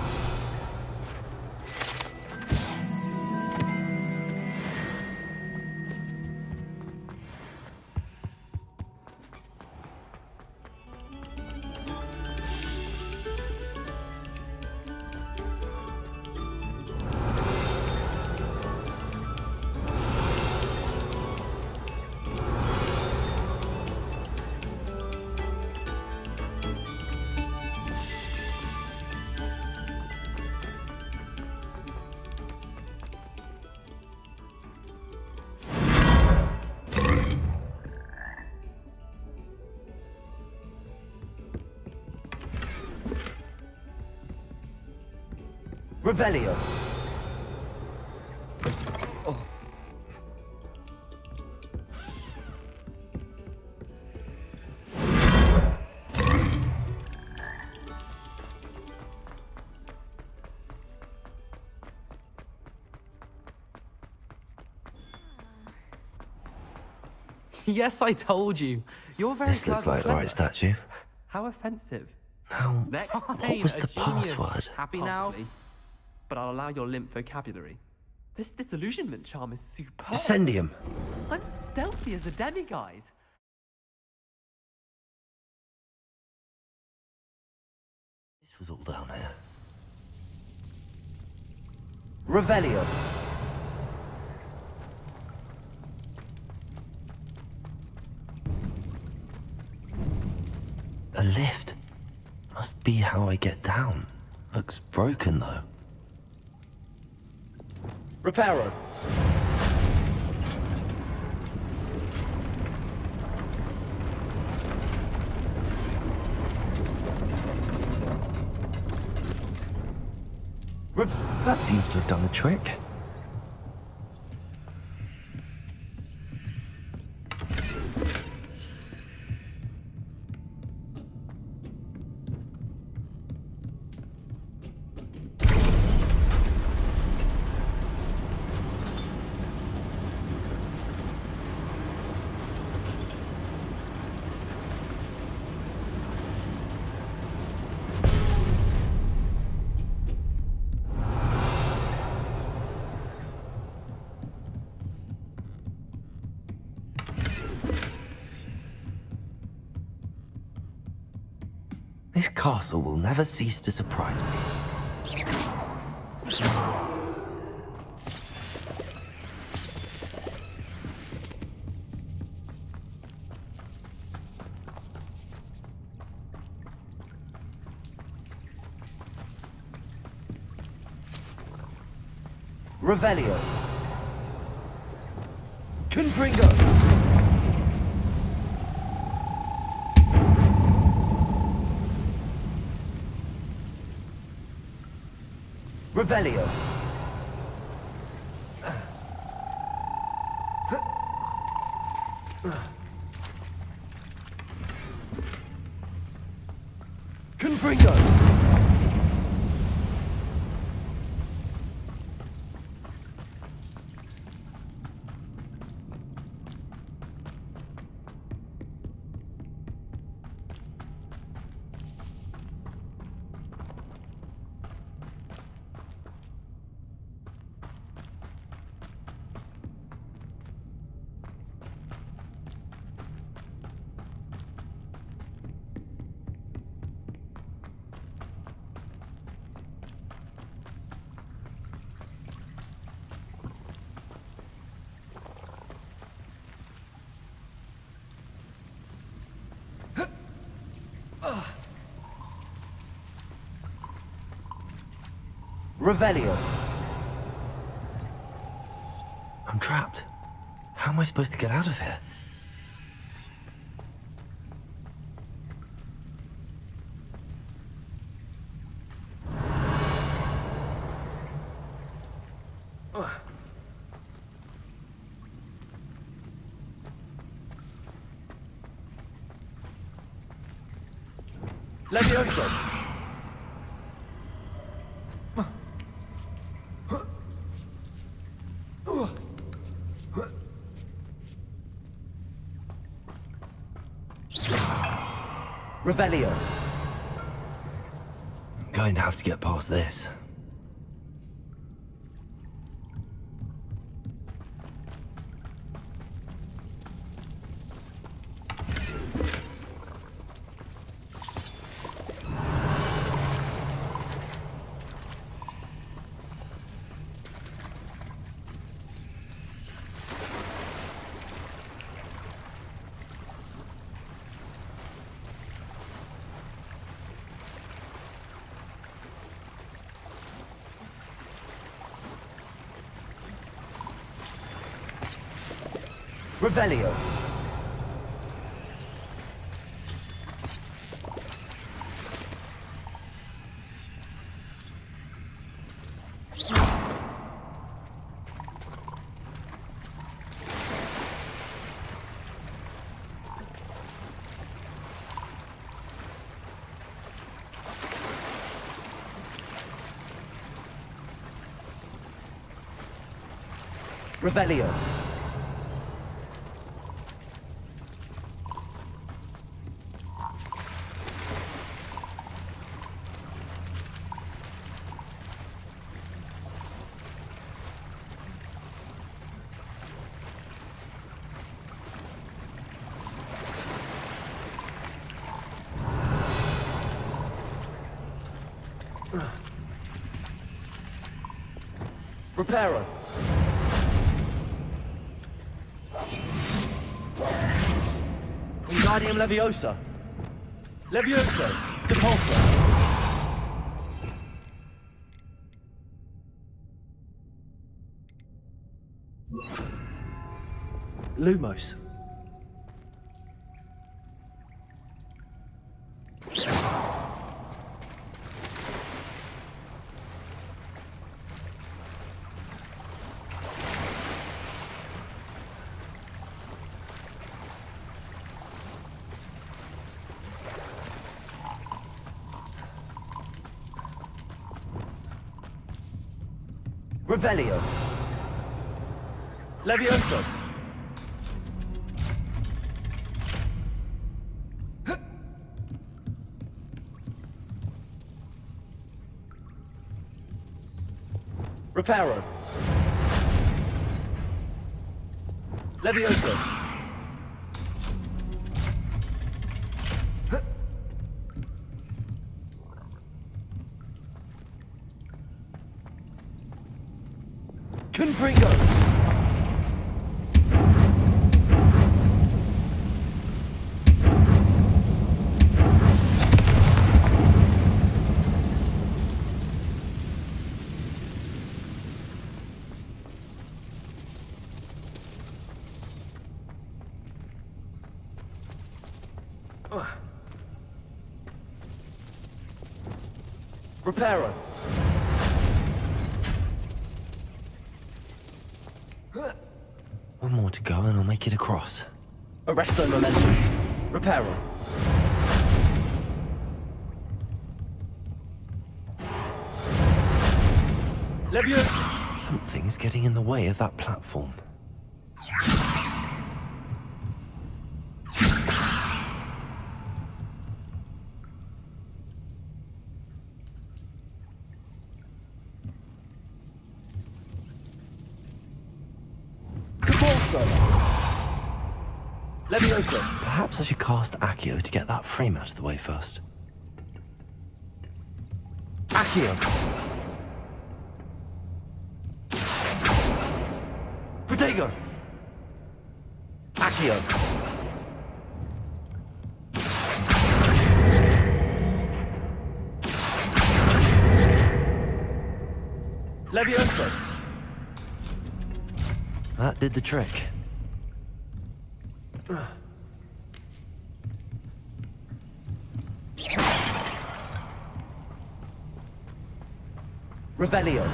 Revelio. Yes, I told you. You're very This looks like the right statue. How offensive. Now, Next, what was the password? Happy now? But I'll allow your limp vocabulary. This disillusionment charm is superb. Descendium. I'm stealthy as a demiguise. This was all down here. Revelio. A lift. Must be how I get down. Looks broken though. Reparo. That seems to have done the trick. This castle will never cease to surprise me. Revelio. Confringo. Revelio. Confringo. Revelio. I'm trapped. How am I supposed to get out of here? Levioso. Revelio. I'm going to have to get past this. Revelio. Revelio. Reparo. Wingardium Leviosa. Levioso. Depulso. Lumos. Revelio. Levioso. Reparo. Levioso. Confringo. Reparo. One more to go and I'll make it across. Arresto Momentum. Reparo. Leviosa. Something's getting in the way of that platform. Levioso. Perhaps I should cast Accio to get that frame out of the way first. Accio. Protego. Accio. Levioso. That did the trick. Revelio.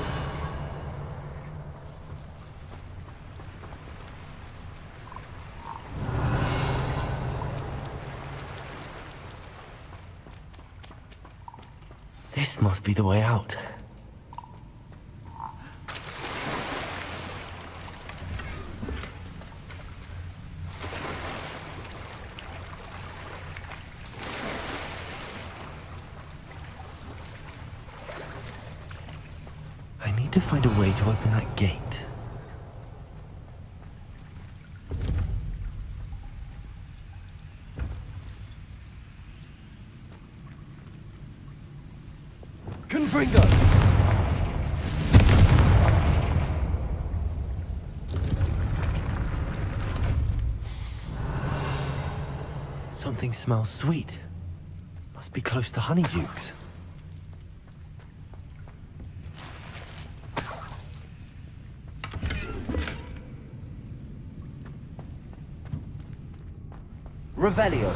This must be the way out. To find a way to open that gate. Confringo. Something smells sweet. Must be close to Honeydukes. Revelio.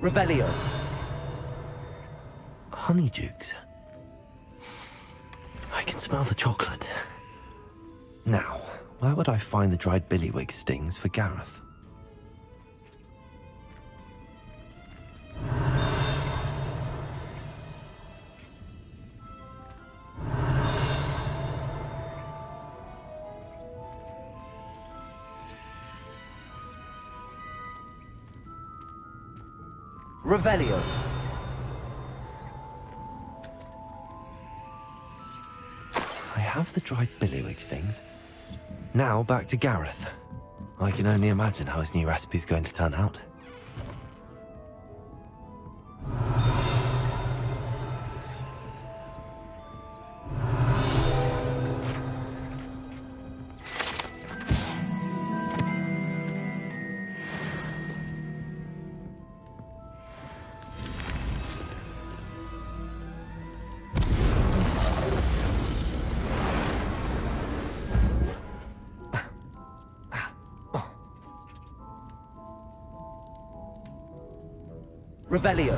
Revelio. Honeydukes. I can smell the chocolate. Now, where would I find the dried billywig stings for Gareth? Revelio. I have the dried billywig stings. Now back to Gareth. I can only imagine how his new recipe's going to turn out. Revelio.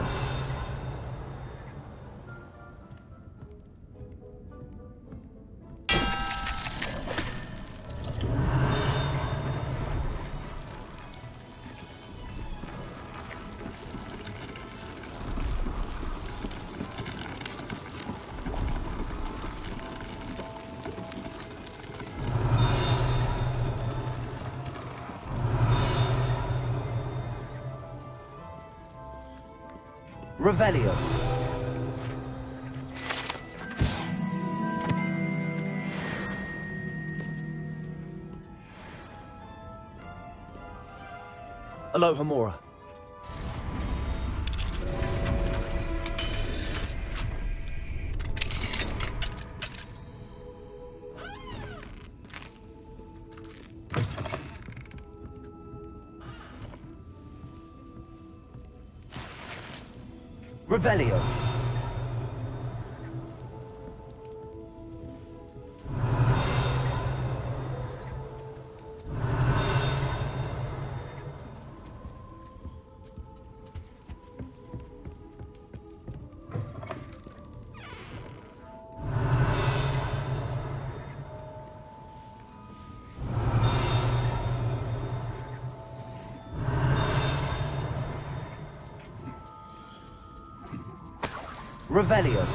Revelio. Aloha Mora. Revelio. Revelio.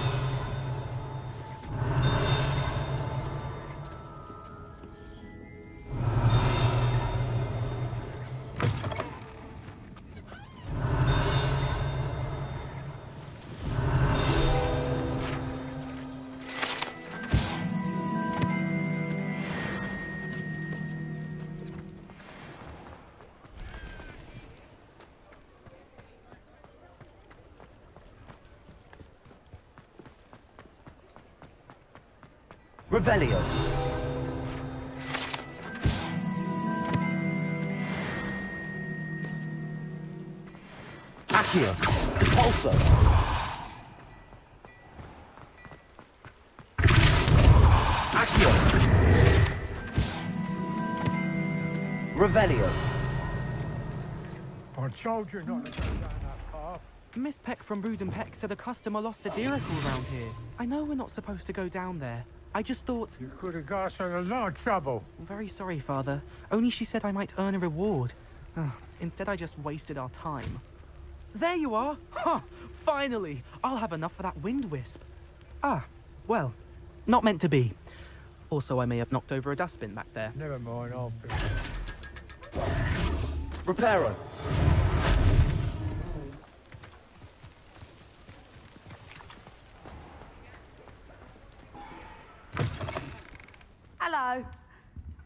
Revelio. Accio. Repulso. Accio. Revelio. I told you not to go down that path. Miss Peck from Brood and Peck said a customer lost a deeracle around here. I know we're not supposed to go down there. I just thought... You could have got us in a lot of trouble. I'm very sorry, Father. Only she said I might earn a reward. Instead, I just wasted our time. There you are! Huh! Finally! I'll have enough for that wind wisp. Ah, well, not meant to be. Also, I may have knocked over a dustbin back there. Never mind, I'll fix it. Reparo. Hello.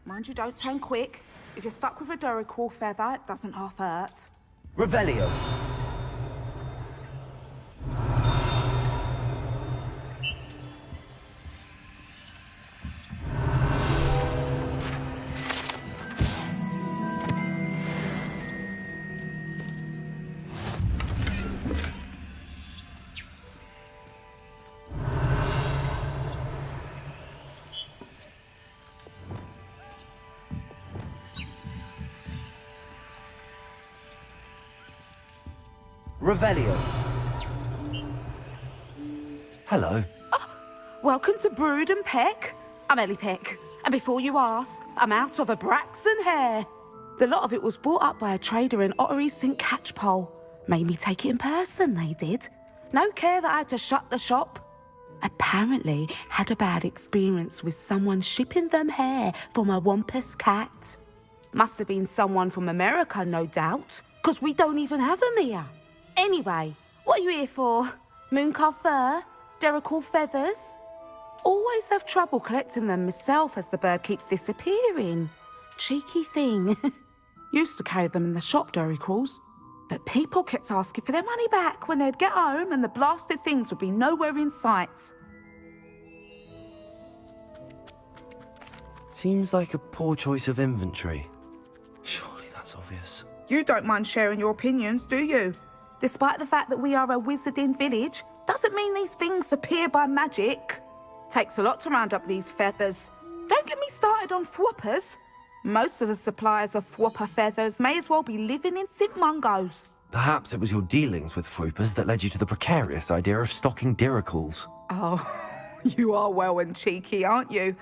Mind you, don't turn quick. If you're stuck with a Duracell feather, it doesn't half hurt. Revelio. Revelio. Hello. Welcome to Brood and Peck. I'm Ellie Peck, and before you ask, I'm out of a Braxton hair. The lot of it was bought up by a trader in Ottery St. Catchpole. Made me take it in person, they did. No care that I had to shut the shop. Apparently had a bad experience with someone shipping them hair for my Wampus cat. Must have been someone from America, no doubt, 'cause we don't even have them here. Anyway, what are you here for? Mooncarved fur? Derrickle feathers? Always have trouble collecting them myself as the bird keeps disappearing. Cheeky thing. Used to carry them in the shop, Derricles. But people kept asking for their money back when they'd get home and the blasted things would be nowhere in sight. Seems like a poor choice of inventory. Surely that's obvious. You don't mind sharing your opinions, do you? Despite the fact that we are a wizarding village, doesn't mean these things appear by magic. Takes a lot to round up these feathers. Don't get me started on thwoppers. Most of the suppliers of thwopper feathers may as well be living in St. Mungo's. Perhaps it was your dealings with Froopers that led you to the precarious idea of stocking Diricles. Oh, you are well and cheeky, aren't you?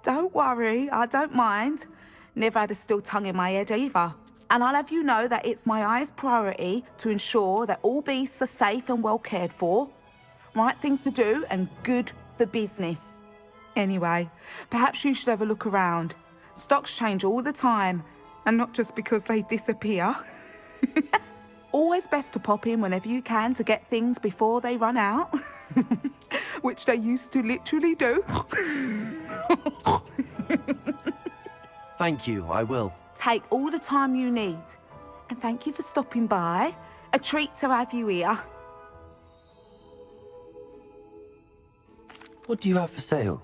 Don't worry, I don't mind. Never had a still tongue in my head either. And I'll have you know that it's my highest priority to ensure that all beasts are safe and well cared for. Right thing to do and good for business. Anyway, perhaps you should have a look around. Stocks change all the time, and not just because they disappear. Always best to pop in whenever you can to get things before they run out. Which they used to literally do. Thank you, I will. Take all the time you need. And thank you for stopping by. A treat to have you here. What do you have for sale?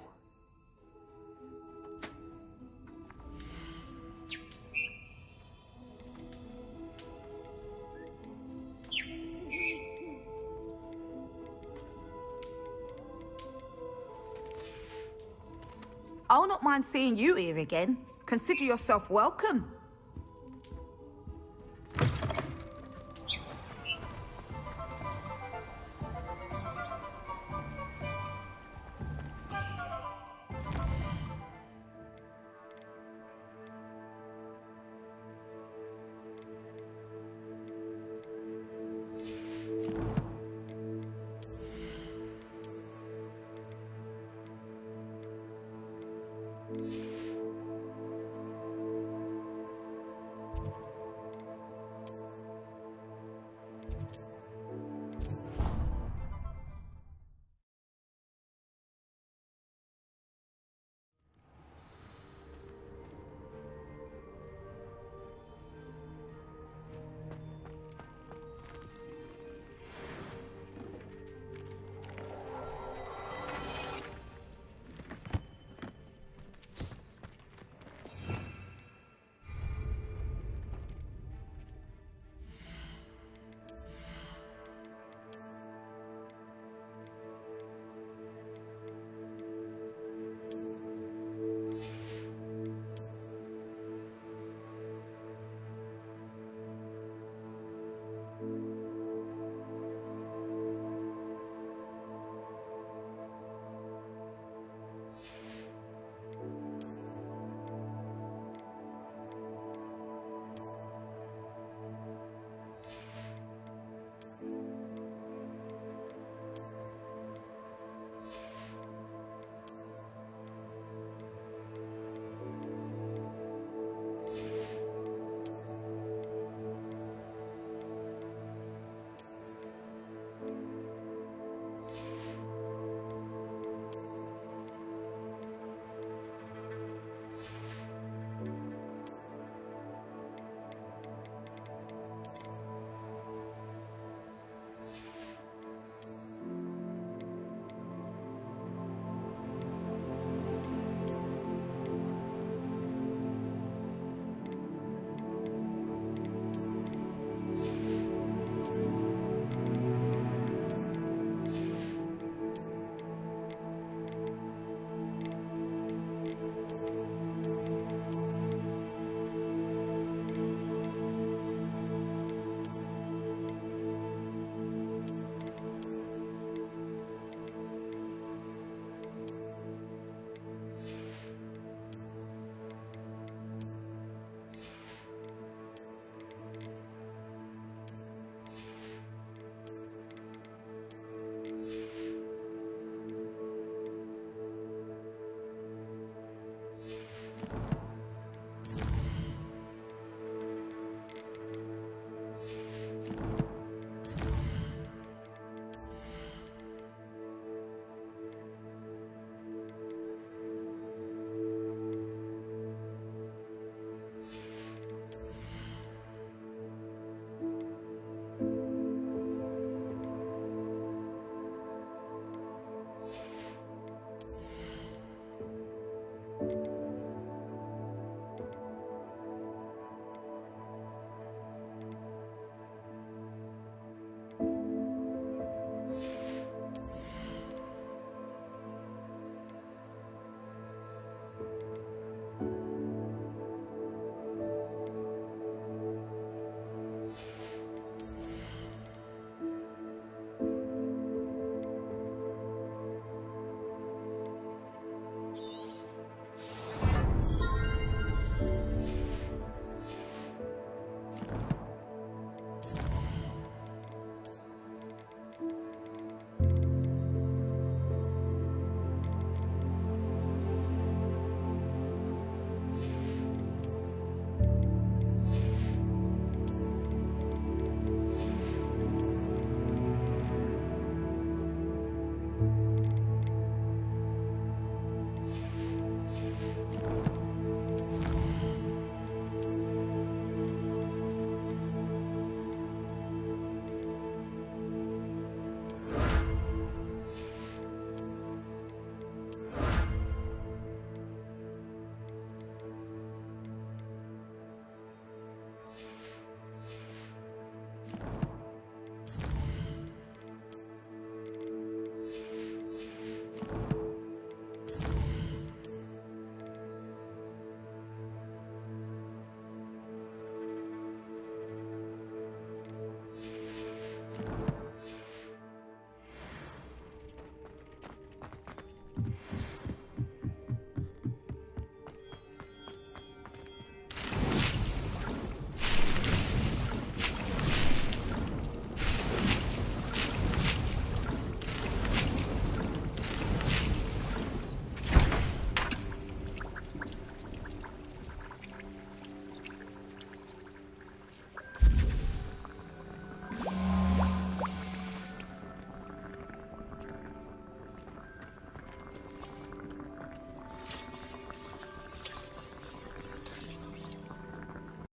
I'll not mind seeing you here again. Consider yourself welcome.